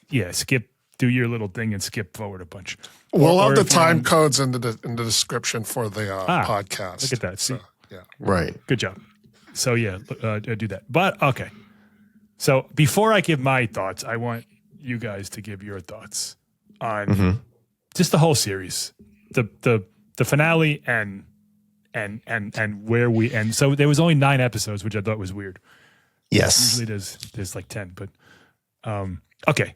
do your little thing and skip forward a bunch. We'll have the time codes in the description for the podcast. Look at that. See, right. Good job. So do that. But okay. So before I give my thoughts, I want you guys to give your thoughts on just the whole series, the finale and where we end. So there was only 9 episodes, which I thought was weird. Yes. Usually there's like 10, but okay.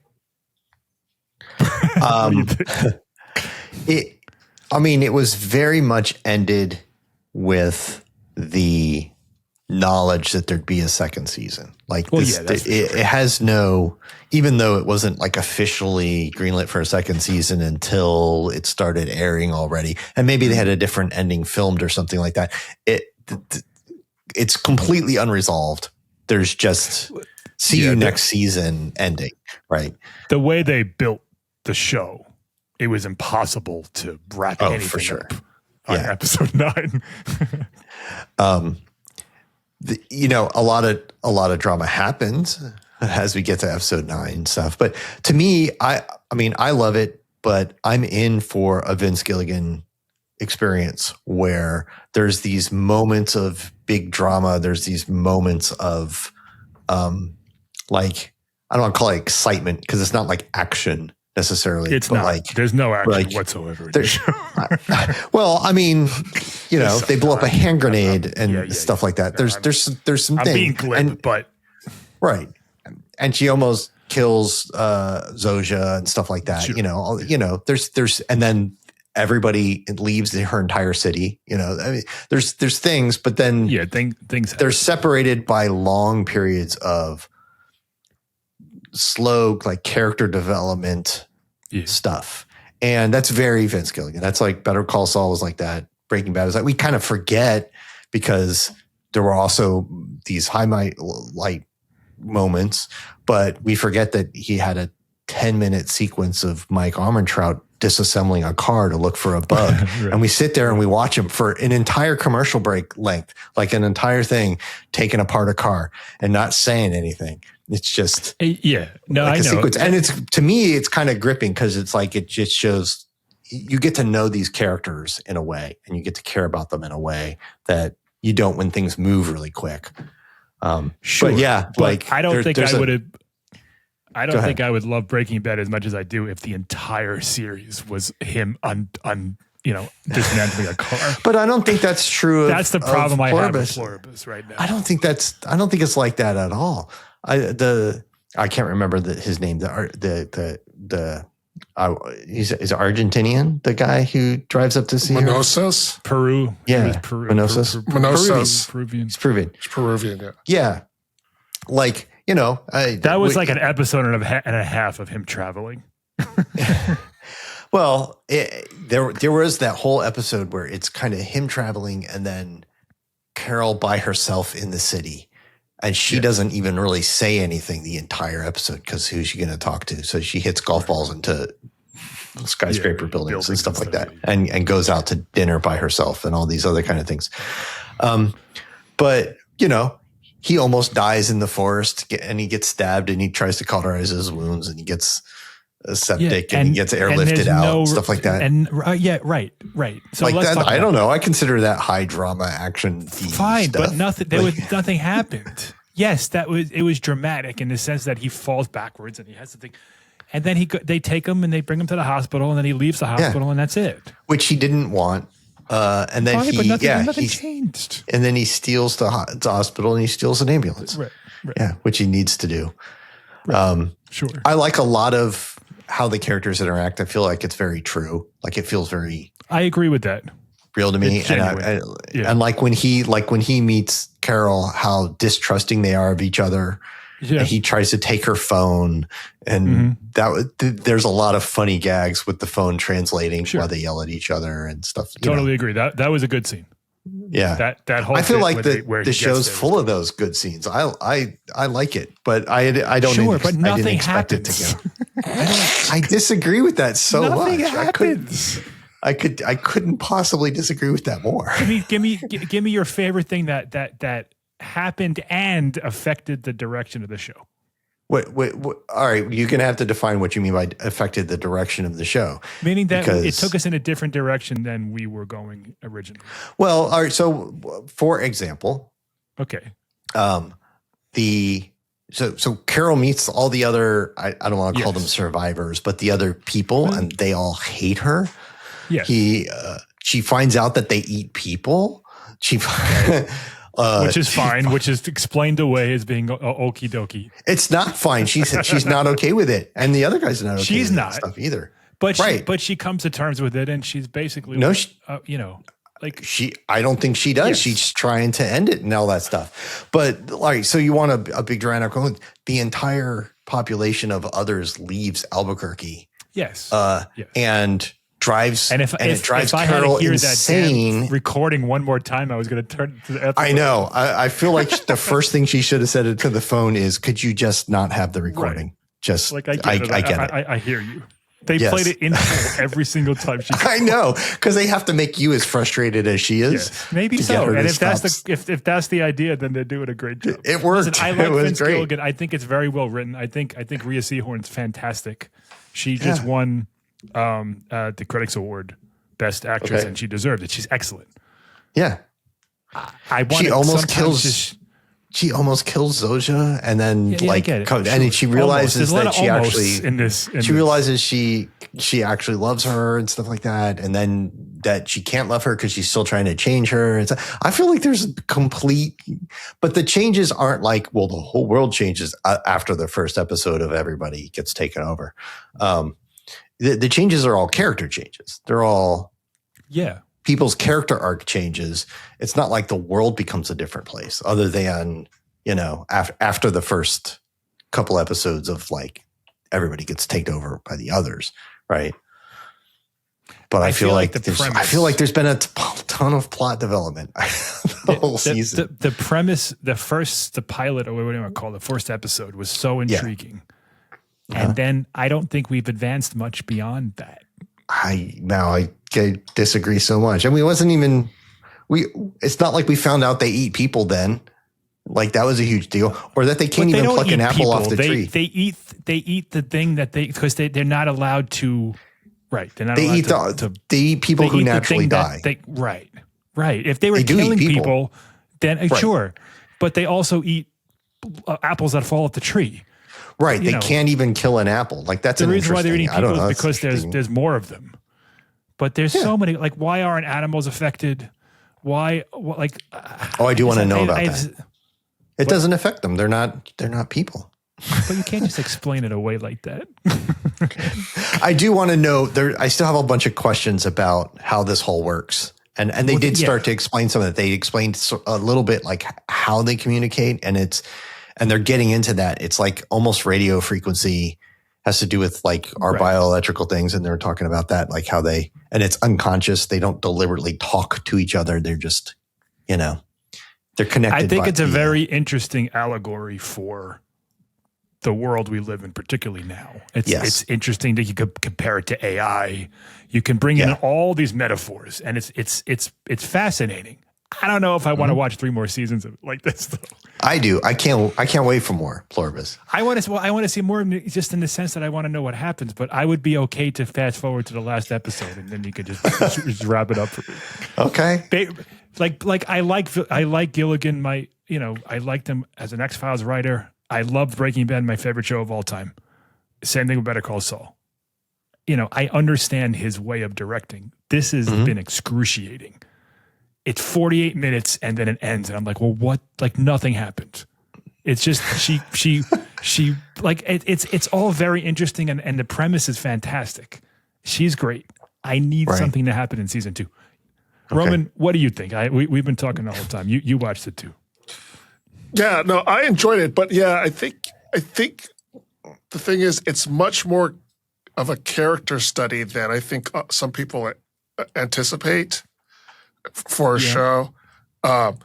It was very much ended with the knowledge that there'd be a second season. Like Well, this, yeah, that's for it has no, even though it wasn't like officially greenlit for a second season until it started airing already, and maybe they had a different ending filmed or something like that. It's completely unresolved. There's just see you next season ending, right? The way they built the show, it was impossible to wrap anything for sure. up on episode 9. A lot of drama happens as we get to episode 9 and stuff. But to me, I mean, I love it, but I'm in for a Vince Gilligan experience where there's these moments of big drama. There's these moments of, like, I don't want to call it excitement because it's not like action necessarily. It's not. Like, there's no action whatsoever in the show. Well, I mean, they blow up a hand grenade and stuff like that. There's some things. I'm being glib, but right. And she almost kills Zoja and stuff like that. Sure. There's and then everybody leaves her entire city. I mean, there's things, but then things they're separated by long periods of slow, like, character development stuff. And that's very Vince Gilligan. That's like Better Call Saul was like that. Breaking Bad was like, we kind of forget because there were also these light moments, but we forget that he had a 10-minute sequence of Mike Armentrout disassembling a car to look for a bug. Right. And we sit there and we watch him for an entire commercial break length, like an entire thing, taking apart a car and not saying anything. It's just I know. Sequence. And to me, it's kind of gripping because it's like, it just shows you get to know these characters in a way and you get to care about them in a way that you don't when things move really quick. Sure. But like, I don't think I would have. I don't think I would love Breaking Bad as much as I do if the entire series was him dismantling a car. But I don't think that's true. That's the problem I have with Pluribus right now. I don't think it's like that at all. I can't remember his name. He's Argentinian, the guy who drives up to see Manassas? Peru. Yeah. Manassas. Peruvian. It's Peruvian. It's Peruvian, yeah. Yeah. Like, that was like an episode and a half of him traveling. Well, there was that whole episode where it's kind of him traveling and then Carol by herself in the city. And she doesn't even really say anything the entire episode because who's she going to talk to? So she hits golf balls into skyscraper buildings and stuff like that and goes out to dinner by herself and all these other kind of things. But, he almost dies in the forest and he gets stabbed and he tries to cauterize his wounds and he gets septic and he gets airlifted out and stuff like that. And right. So like that, I don't know. I consider that high drama action. Fine, stuff. But nothing happened. Yes, it was dramatic in the sense that he falls backwards and he has to think, and then they take him and they bring him to the hospital and then he leaves the hospital and that's it. Which he didn't want. And then nothing changed. And then he steals the hospital and he steals an ambulance. Right. Yeah, which he needs to do. Right. Sure. I like a lot of how the characters interact. I feel like it's very true. Like it feels very. I agree with that. Real to me, and like when he meets Carol, how distrusting they are of each other. Yeah. And he tries to take her phone, and there's a lot of funny gags with the phone translating while they yell at each other and stuff. Totally agree. That was a good scene. Yeah, that whole. I feel like the show's full of those good scenes. I like it, but I don't. Sure, but nothing happens. It to go. I disagree with that so nothing much. Happens. I couldn't possibly disagree with that more. Give me your favorite thing that happened and affected the direction of the show. What, all right, you're going to have to define what you mean by affected the direction of the show. Meaning that it took us in a different direction than we were going originally. Well, all right, so for example. Okay. So Carol meets all the other, I don't want to call them survivors, but the other people, and they all hate her. Yeah. She finds out that they eat people. Which is fine, which is explained away as being okie dokie. It's not fine. She's not okay with it. And the other guy's not okay she's with not. That stuff either. But she comes to terms with it and she's basically, I don't think she does. Yes. She's trying to end it and all that stuff. But like, so you want a big dramatic moment. The entire population of others leaves Albuquerque. Yes. And drives, and it drives Carol insane. That recording one more time, I was going to turn to the episode. I know. I feel like the first thing she should have said to the phone is, could you just not have the recording? Right. Just like I get it. I hear you. They played it in full every single time she. I know, because they have to make you as frustrated as she is. Yes, maybe so. And if that's the idea, then they're doing a great job. It worked. Listen, I like Vince Gilligan. I think it's very well written. I think Rhea Seehorn's fantastic. She just won the Critics Award, Best Actress, and she deserved it. She's excellent. Yeah, she almost kills. She almost kills Zoja, and then and then she realizes that she actually realizes she actually loves her and stuff like that, and then that she can't love her because she's still trying to change her. I feel like there's complete, but the changes aren't like, well, the whole world changes after the first episode of everybody gets taken over. The changes are all character changes. They're all people's character arc changes. It's not like the world becomes a different place other than, after the first couple episodes of like everybody gets taken over by the others. Right. But I feel like there's been a ton of plot development the whole season. The premise, the pilot, or whatever you want to call it, the first episode was so intriguing. And then I don't think we've advanced much beyond that. I disagree so much. I mean, it wasn't even it's not like we found out they eat people then. Like that was a huge deal, or that they can't even pluck an apple off the tree. They eat the thing that because they're not allowed to. Right, they're not. They eat people who naturally die. Right. If they were killing people, then sure, but they also eat apples that fall off the tree. Right, they can't even kill an apple. Like that's the reason why they're eating people is because there's more of them. But there's so many. Like, why aren't animals affected? Why? I do want to know about that. It doesn't affect them. They're not people. But you can't just explain it away like that. I do want to know. I still have a bunch of questions about how this whole works, and they did start to explain some of it. They explained a little bit like how they communicate, and they're getting into that. It's like almost radio frequency has to do with like our bioelectrical things, and they're talking about that, like how and it's unconscious. They don't deliberately talk to each other. They're just, they're connected. I think it's a very interesting allegory for the world we live in, particularly now. It's interesting that you could compare it to AI. You can bring in all these metaphors, and it's fascinating. I don't know if I want to watch 3 more seasons of it like this, though. I do. I can't wait for more, Pluribus. I want to see more, just in the sense that I want to know what happens. But I would be okay to fast forward to the last episode, and then you could just wrap it up for me. Okay. I like Gilligan. I liked him as an X-Files writer. I loved Breaking Bad, my favorite show of all time. Same thing with Better Call Saul. I understand his way of directing. This has been excruciating. It's 48 minutes and then it ends. And I'm like, well, what? Like nothing happened. It's just, she like, it's all very interesting. And the premise is fantastic. She's great. I need something to happen in season 2. Okay. Roman, what do you think? We've been talking the whole time. You watched it too. Yeah, no, I enjoyed it. But yeah, I think the thing is, it's much more of a character study than I think some people anticipate for a show. And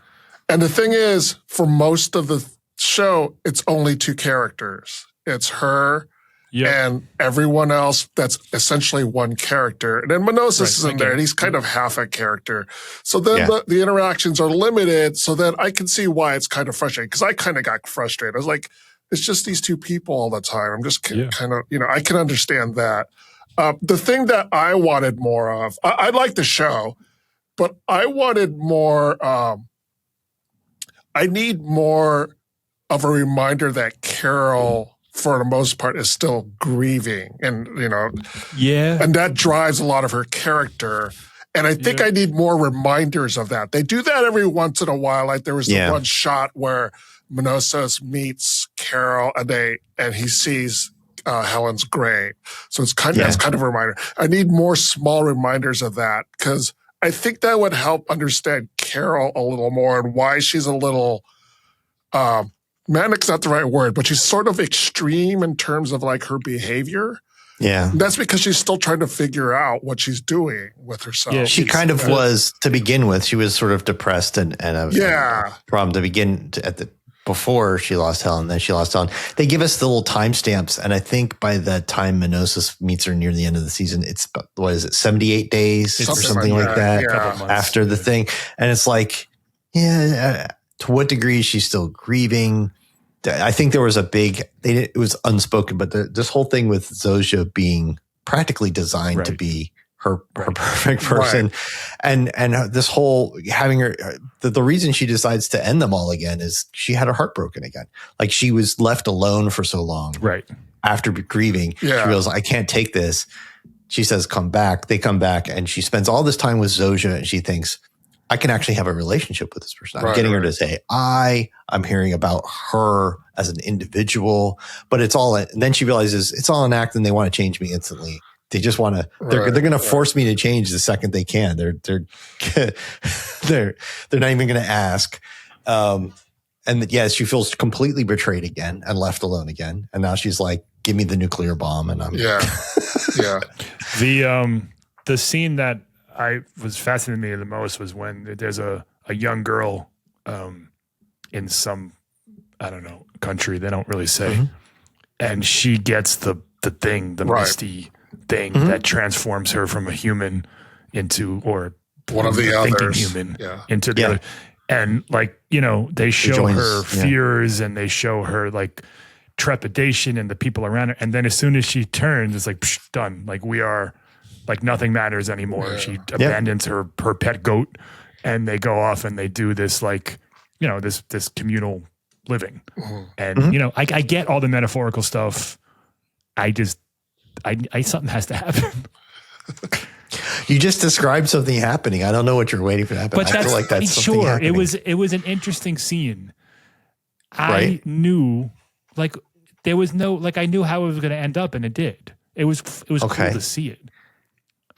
the thing is, for most of the show, it's only 2 characters. It's her and everyone else that's essentially one character. And then Minosis is in there, and he's kind of half a character. So then the interactions are limited, so then I can see why it's kind of frustrating, because I kind of got frustrated. I was like, it's just these 2 people all the time. I'm just kind of, I can understand that. The thing that I wanted more of, I like the show, but I wanted more, I need more of a reminder that Carol, for the most part, is still grieving. And, and that drives a lot of her character. And I think I need more reminders of that. They do that every once in a while. Like there was the one shot where Minosis meets Carol and he sees Helen's grave. So it's that's kind of a reminder. I need more small reminders of that, because I think that would help understand Carol a little more and why she's a little manic's not the right word, but she's sort of extreme in terms of like her behavior. Yeah. That's because she's still trying to figure out what she's doing with herself. Yeah, she kind of was to begin with. She was sort of depressed and a problem to begin before she lost Helen. Then she lost Helen. They give us the little timestamps, and I think by the time Minosis meets her near the end of the season, it's what is it, 78 days or something like that after the thing. And it's like, to what degree is she still grieving? I think there was it was unspoken, but this whole thing with Zosha being practically designed to be her perfect person. And this whole having her, the reason she decides to end them all again is she had her heart broken again. Like she was left alone for so long. Right. After grieving, she realized, I can't take this. She says, come back. They come back and she spends all this time with Zosha and she thinks, I can actually have a relationship with this person. I'm getting her to say, I'm hearing about her as an individual, but it's all, and then she realizes it's all an act and they want to change me instantly. They just want to, they're going to force me to change the second they can. They're not even going to ask. And she feels completely betrayed again and left alone again. And now she's like, give me the nuclear bomb. And I'm, The scene that I was fascinating me the most was when there's a young girl in some, I don't know, country, they don't really say, and she gets the thing, the misty thing that transforms her from a human into, or one of the thinking others human into the other. And like, they show her fears and they show her like trepidation and the people around her. And then as soon as she turns, it's like, psh, done. Like we are, like nothing matters anymore. She abandons her pet goat and they go off and they do this like, this communal living. And, I get all the metaphorical stuff. I something has to happen. You just described something happening. I don't know what you're waiting for to happen. But I feel like that's something happening. It was an interesting scene. I knew like there was no, like I knew how it was going to end up and it did. It was cool to see it.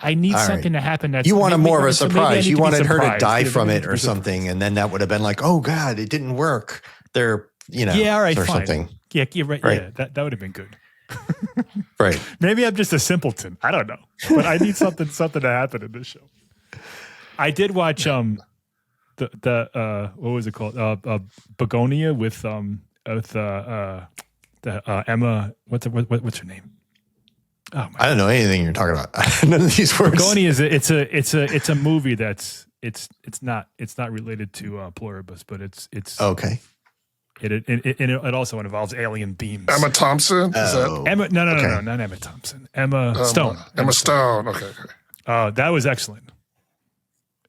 I need something to happen. That's you wanted more of a surprise. You wanted her to die from it or something, and then that would have been like, "Oh God, it didn't work." They're, all right, or fine. Something. Yeah, you're right. Yeah, that would have been good. Right. Maybe I'm just a simpleton. I don't know, but I need something to happen in this show. I did watch the what was it called? Begonia with Emma. What's her name? Oh, I don't know anything you're talking about. None of these words. Begonia is it's a movie that's it's not related to Pluribus, but it's okay. It also involves alien beams. Emma Thompson? Is that? Emma? No, not Emma Thompson. Emma Stone. Emma Stone. Okay. That was excellent.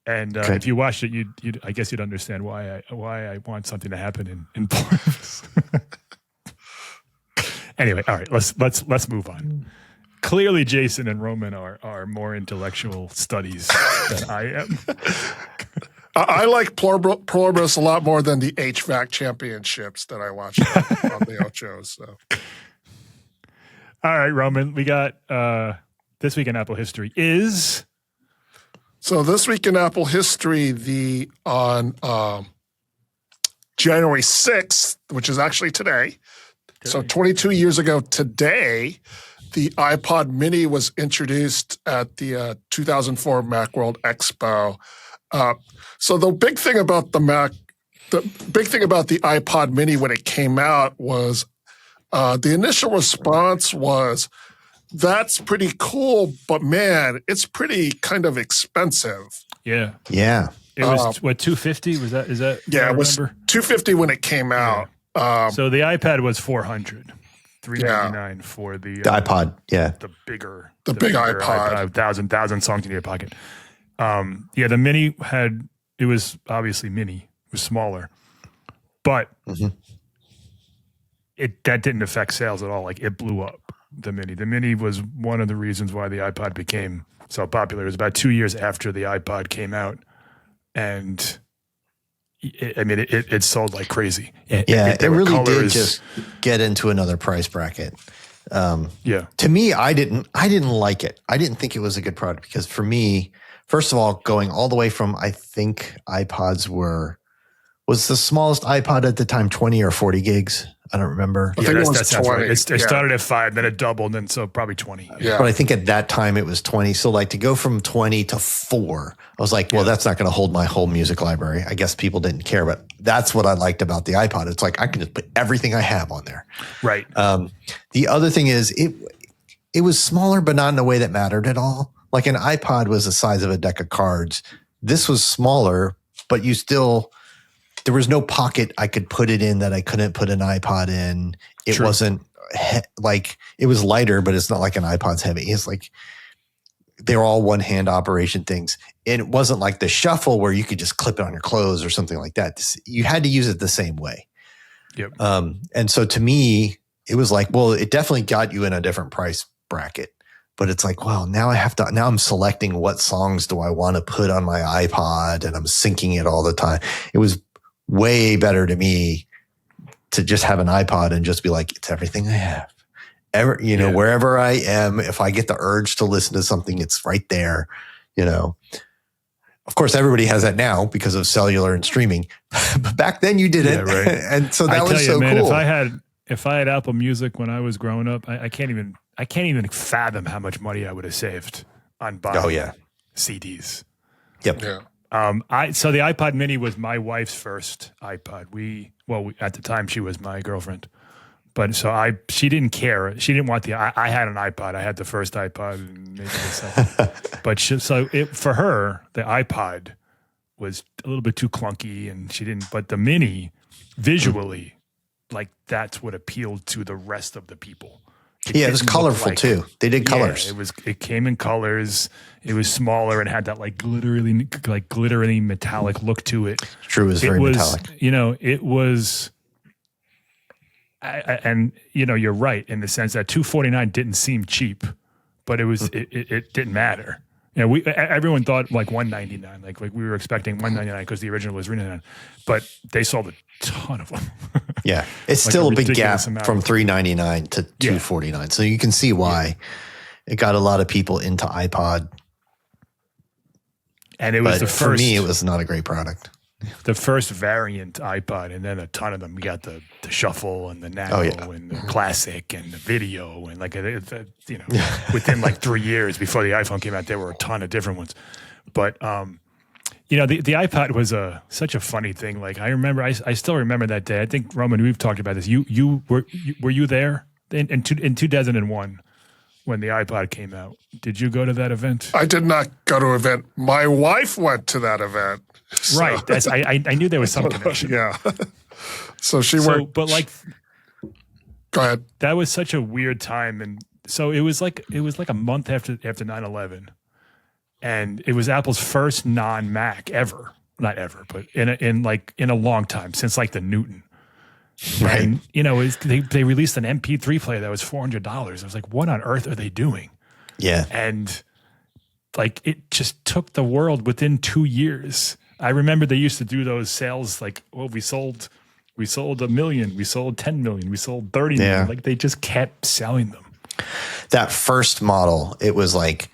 And if you watched it, I guess you'd understand why I want something to happen in Pluribus. Anyway, all right, let's move on. Clearly, Jason and Roman are more intellectual studies than I am. I like Pluribus a lot more than the HVAC championships that I watched on the Ochos. So. All right, Roman, we got This Week in Apple History is... So this week in Apple history, on January 6th, which is actually today, so 22 years ago today, the iPod Mini was introduced at the 2004 Macworld Expo. So the big thing about the iPod Mini when it came out was the initial response was, that's pretty cool, but man, it's pretty kind of expensive. Yeah. Yeah. It was what, $250? Is that? Yeah, it was $250 when it came out. So the iPad was $400, $399 for the iPod. Yeah, the big iPod, 1,000 songs in your pocket. The Mini it was obviously mini, it was smaller, but that didn't affect sales at all. Like it blew up. The Mini was one of the reasons why the iPod became so popular. It was about 2 years after the iPod came out, and it sold like crazy. It really did just get into another price bracket. To me, I didn't like it. I didn't think it was a good product because for me, first of all, going all the way from, I think iPods was the smallest iPod at the time 20 or 40 gigs? I don't remember. I think it was 20. Right. It started at 5, then it doubled, and so probably 20. Yeah. But I think at that time it was 20. So like to go from 20 to 4, I was like, well, that's not going to hold my whole music library. I guess people didn't care, but that's what I liked about the iPod. It's like I can just put everything I have on there. Right. The other thing is it was smaller, but not in a way that mattered at all. Like an iPod was the size of a deck of cards. This was smaller, but there was no pocket I could put it in that I couldn't put an iPod in. It wasn't like, it was lighter, but it's not like an iPod's heavy. It's like, they're all one-hand operation things. And it wasn't like the shuffle where you could just clip it on your clothes or something like that. You had to use it the same way. Yep. And so to me, it was like, well, it definitely got you in a different price bracket. But it's like, well, now I'm selecting what songs do I want to put on my iPod, and I'm syncing it all the time. It was way better to me to just have an iPod and just be like, it's everything I have. Wherever I am, if I get the urge to listen to something, it's right there, Of course, everybody has that now because of cellular and streaming. But back then you didn't. Yeah, right. And so that was so cool. If I had Apple Music when I was growing up, I can't even fathom how much money I would have saved on buying CDs. Yep. Yeah. So the iPod Mini was my wife's first iPod. At the time she was my girlfriend, but she didn't care. She didn't want I had an iPod. I had the first iPod and maybe the second. But for her, the iPod was a little bit too clunky, and she didn't. But the Mini, visually, like that's what appealed to the rest of the people. It was colorful too. They did colors. It came in colors. It was smaller and had that glittery metallic look to it. True, it was very metallic. It was, and you're right in the sense that $249 didn't seem cheap, but it was it didn't matter. Everyone thought like $199, like we were expecting $199 because the original was $399, but they sold a ton of them. Yeah, it's still a big gap from $399 to $249, so you can see why it got a lot of people into iPod. And it was for me, it was not a great product. The first variant iPod, and then a ton of them. We got the Shuffle and the Nano and the Classic and the Video, and within like 3 years before the iPhone came out, there were a ton of different ones. But the iPod was such a funny thing. Like I remember, I still remember that day. I think Roman, we've talked about this. Were you there in 2001 when the iPod came out? Did you go to that event? I did not go to an event. My wife went to that event. So. Right. I knew there was some connection. Yeah. So she worked. But go ahead. That was such a weird time, and so it was like a month after 9/11, and it was Apple's first non-Mac ever. Not ever, but in a long time, since like the Newton. Right. And they released an MP3 player that was $400. I was like, what on earth are they doing? Yeah. And like it just took the world within 2 years. I remember they used to do those sales like, we sold 1 million, we sold 10 million, we sold 30 million. Like they just kept selling them. That first model, it was like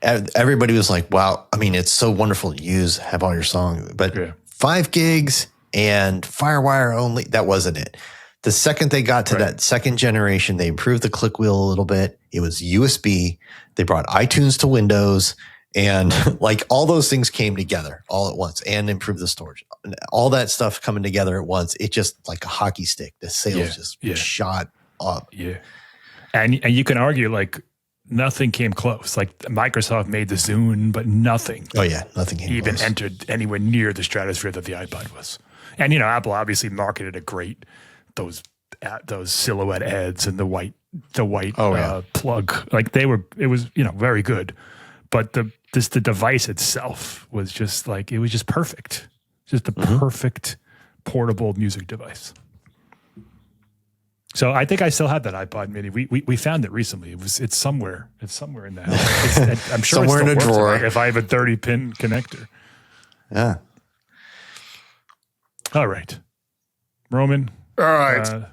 everybody was like, wow, I mean, it's so wonderful to have all your songs, but 5 gigs and FireWire only, that wasn't it. The second they got to that second generation, they improved the click wheel a little bit. It was USB. They brought iTunes to Windows, and like all those things came together all at once, and improved the storage. All that stuff coming together at once, it just like a hockey stick. The sales just shot up. Yeah. And you can argue like nothing came close. Like Microsoft made the Zune, but nothing. Oh yeah, nothing came even close. Entered anywhere near the stratosphere that the iPod was. And Apple obviously marketed it great. Those silhouette ads and the white plug, like it was very good. But the device itself was just like, it was just perfect. Just the perfect portable music device. So I think I still have that iPod Mini. We found it recently. It's somewhere in the house. I'm sure somewhere it's in a drawer. If I have a 30-pin connector. Yeah. All right, Roman. All right.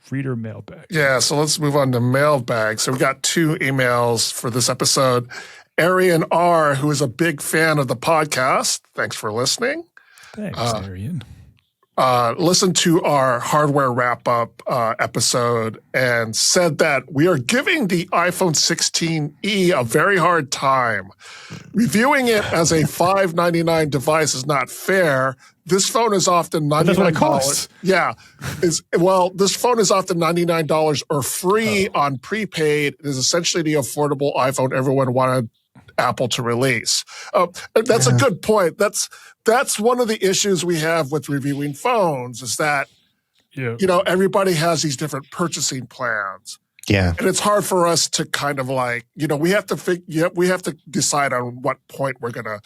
Reader mailbag. Yeah. So let's move on to mailbag. So we got 2 emails for this episode. Arian R., who is a big fan of the podcast. Thanks for listening. Thanks, Arian. Listened to our hardware wrap-up episode and said that we are giving the iPhone 16e a very hard time. Reviewing it as a $599 device is not fair. This phone is often $99. That's what it costs. Yeah. This phone is often $99 or free on prepaid. It is essentially the affordable iPhone everyone wanted Apple to release. That's a good point. That's one of the issues we have with reviewing phones is that, everybody has these different purchasing plans. Yeah. And it's hard for us to kind of we have to decide on what point we're going to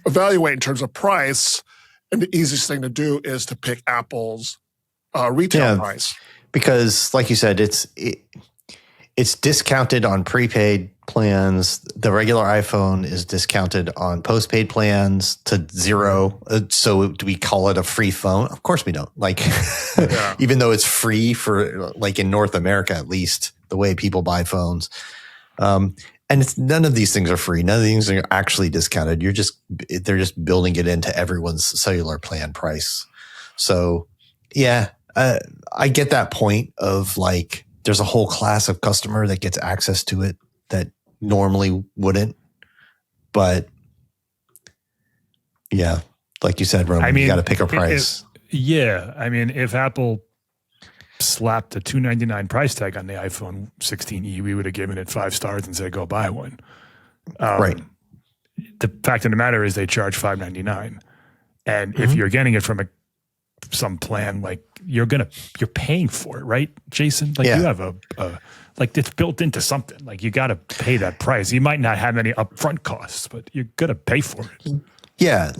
evaluate in terms of price. And the easiest thing to do is to pick Apple's retail price. Because like you said, it's discounted on prepaid plans. The regular iPhone is discounted on postpaid plans to zero. So do we call it a free phone? Of course we don't. Even though it's free for in North America, at least the way people buy phones. And none of these things are free. None of these things are actually discounted. They're just building it into everyone's cellular plan price. So I get that point of there's a whole class of customer that gets access to it that normally wouldn't. But like you said, Roman, you got to pick a price. If Apple slapped a $299 price tag on the iPhone 16e, we would have given it 5 stars and said, go buy one. Right. The fact of the matter is they charge $599. And if you're getting it from some plan, you're paying for it, right, Jason? You have it's built into something. You got to pay that price. You might not have any upfront costs, but you're going to pay for it. Yeah.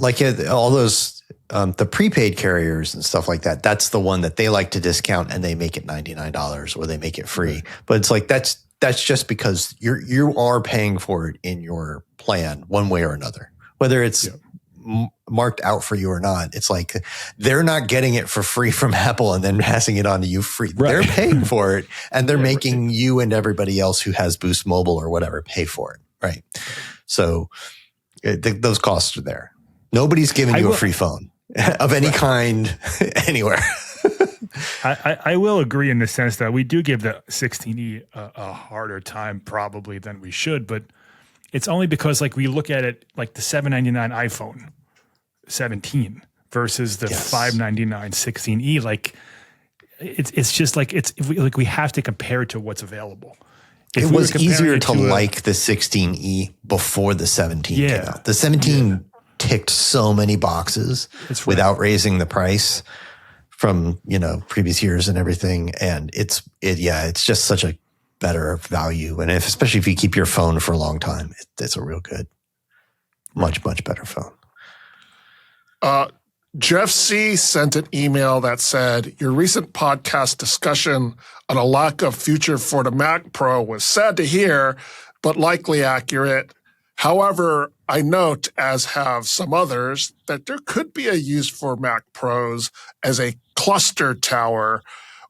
All those, the prepaid carriers and stuff like that, that's the one that they like to discount and they make it $99 or they make it free. But it's that's just because you are paying for it in your plan one way or another, whether it's marked out for you or not. It's they're not getting it for free from Apple and then passing it on to you free. Right. They're paying for it and they're making you and everybody else who has Boost Mobile or whatever pay for it. Right. So those costs are there. Nobody's giving you a free phone of any kind anywhere. I will agree in the sense that we do give the 16e a harder time probably than we should, but it's only because we look at it the $799 iPhone 17 versus the $599 16e. It's just we have to compare it to what's available. It was easier to like the 16e before the 17 came out. The 17 ticked so many boxes without raising the price from previous years and everything, and it's just such a better value, and especially if you keep your phone for a long time, it's a real good, much better phone. Jeff C. sent an email that said, your recent podcast discussion on a lack of future for the Mac Pro was sad to hear, but likely accurate. However, I note, as have some others, that there could be a use for Mac Pros as a cluster tower.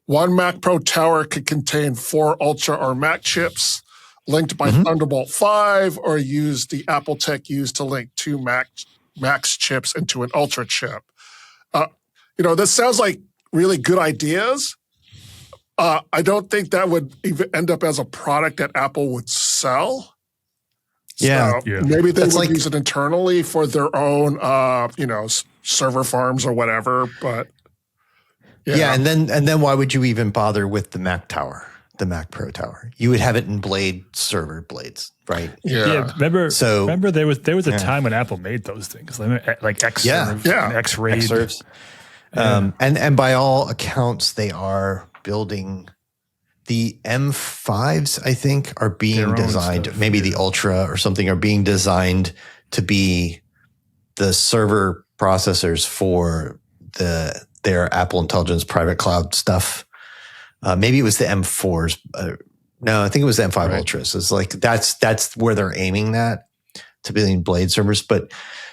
One Mac Pro tower could contain 4 Ultra or Mac chips linked by Thunderbolt 5, or use the Apple tech used to link 2 Max chips into an Ultra chip. This sounds like really good ideas. I don't think that would even end up as a product that Apple would sell. So maybe they would use it internally for their own, server farms or whatever. But and then why would you even bother with the Mac Tower, the Mac Pro Tower? You would have it in Blade server blades, right? Yeah. Remember there was a time when Apple made those things, like Xserve and X-Raid. Xserves. And by all accounts, they are building the M5s, I think, are being designed, maybe the Ultra or something, are being designed to be the server processors for their Apple Intelligence private cloud stuff. Maybe it was the M4s. No, I think it was the M5 Ultras. It's that's where they're aiming that, to building Blade servers. But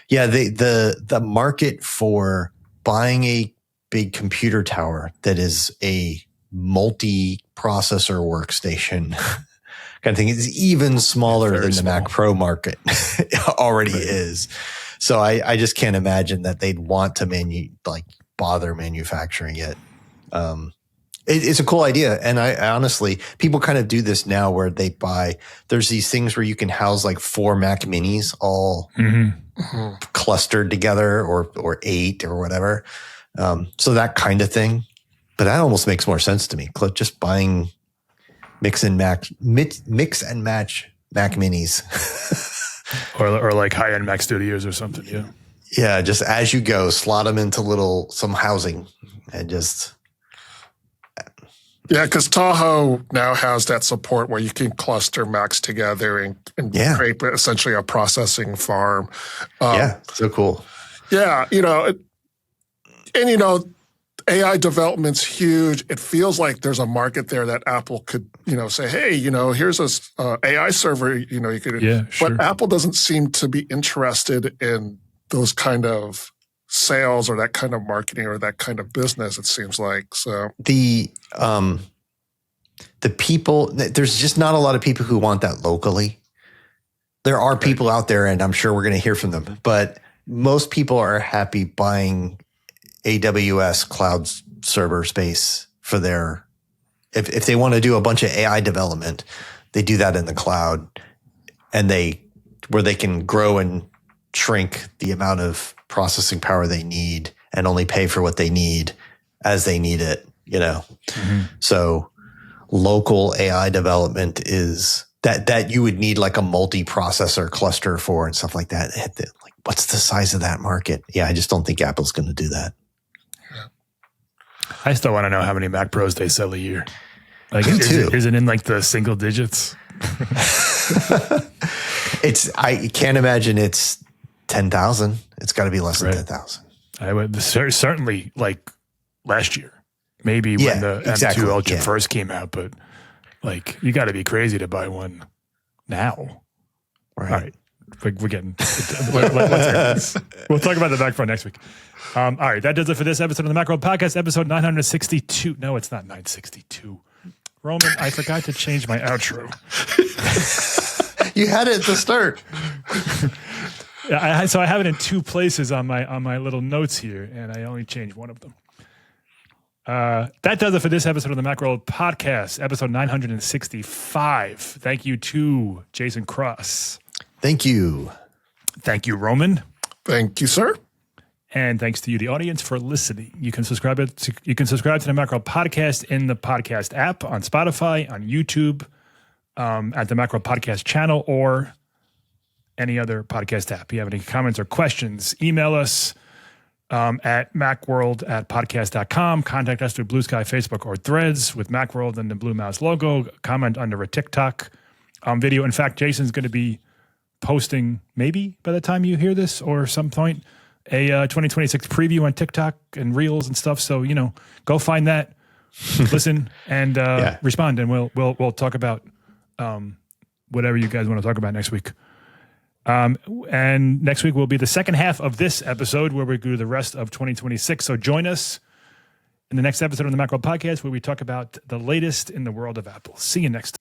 the market for buying a big computer tower that is a multi-processor workstation kind of thing. It's even smaller than small. the Mac Pro market already is. So I just can't imagine that they'd want to bother manufacturing it. It's a cool idea. And I honestly, people kind of do this now where there's these things where you can house like 4 Mac minis all clustered together or 8 or whatever. So that kind of thing. But that almost makes more sense to me. Just buying mix and match Mac minis. or like high-end Mac Studios or something. Yeah. Yeah. Just as you go, slot them into some housing and just. Yeah, because Tahoe now has that support where you can cluster Macs together and create essentially a processing farm. So cool. Yeah, AI development's huge. It feels like there's a market there that Apple could, say, hey, here's a AI server, you could. Yeah, sure. But Apple doesn't seem to be interested in those kind of sales or that kind of marketing or that kind of business, it seems like. So the people, there's just not a lot of people who want that locally. There are people out there, and I'm sure we're going to hear from them, but most people are happy buying AWS cloud server space for if they want to do a bunch of AI development, they do that in the cloud, and where they can grow and shrink the amount of processing power they need and only pay for what they need as they need it, So local AI development is that you would need like a multi-processor cluster for and stuff like that. Like, what's the size of that market? Yeah, I just don't think Apple's going to do that. I still want to know how many Mac Pros they sell a year. Like, is it in like the single digits? I can't imagine it's 10,000. It's got to be less than 10,000. I would certainly like last year, maybe when the M2 Ultra first came out, but like you got to be crazy to buy one now. Right. All right. We're getting. We'll talk about the Mac Pro next week. All right, that does it for this episode of the Macworld Podcast, episode 962. No, it's not 962. Roman, I forgot to change my outro. You had it at the start. So I have it in 2 places on my little notes here, and I only changed one of them. That does it for this episode of the Macworld Podcast, episode 965. Thank you to Jason Cross. Thank you. Thank you, Roman. Thank you, sir. And thanks to you, the audience, for listening. You can subscribe to the Macworld Podcast in the podcast app, on Spotify, on YouTube, at the Macworld Podcast channel, or any other podcast app. If you have any comments or questions, email us at macworld@podcast.com. Contact us through Blue Sky, Facebook, or Threads with Macworld and the Blue Mouse logo. Comment under a TikTok video. In fact, Jason's going to be posting, maybe by the time you hear this or some point, a 2026 preview on TikTok and Reels and stuff. So, go find that, listen, and respond, and we'll talk about whatever you guys want to talk about next week. And next week will be the second half of this episode where we do the rest of 2026. So join us in the next episode of the Macworld Podcast where we talk about the latest in the world of Apple. See you next time.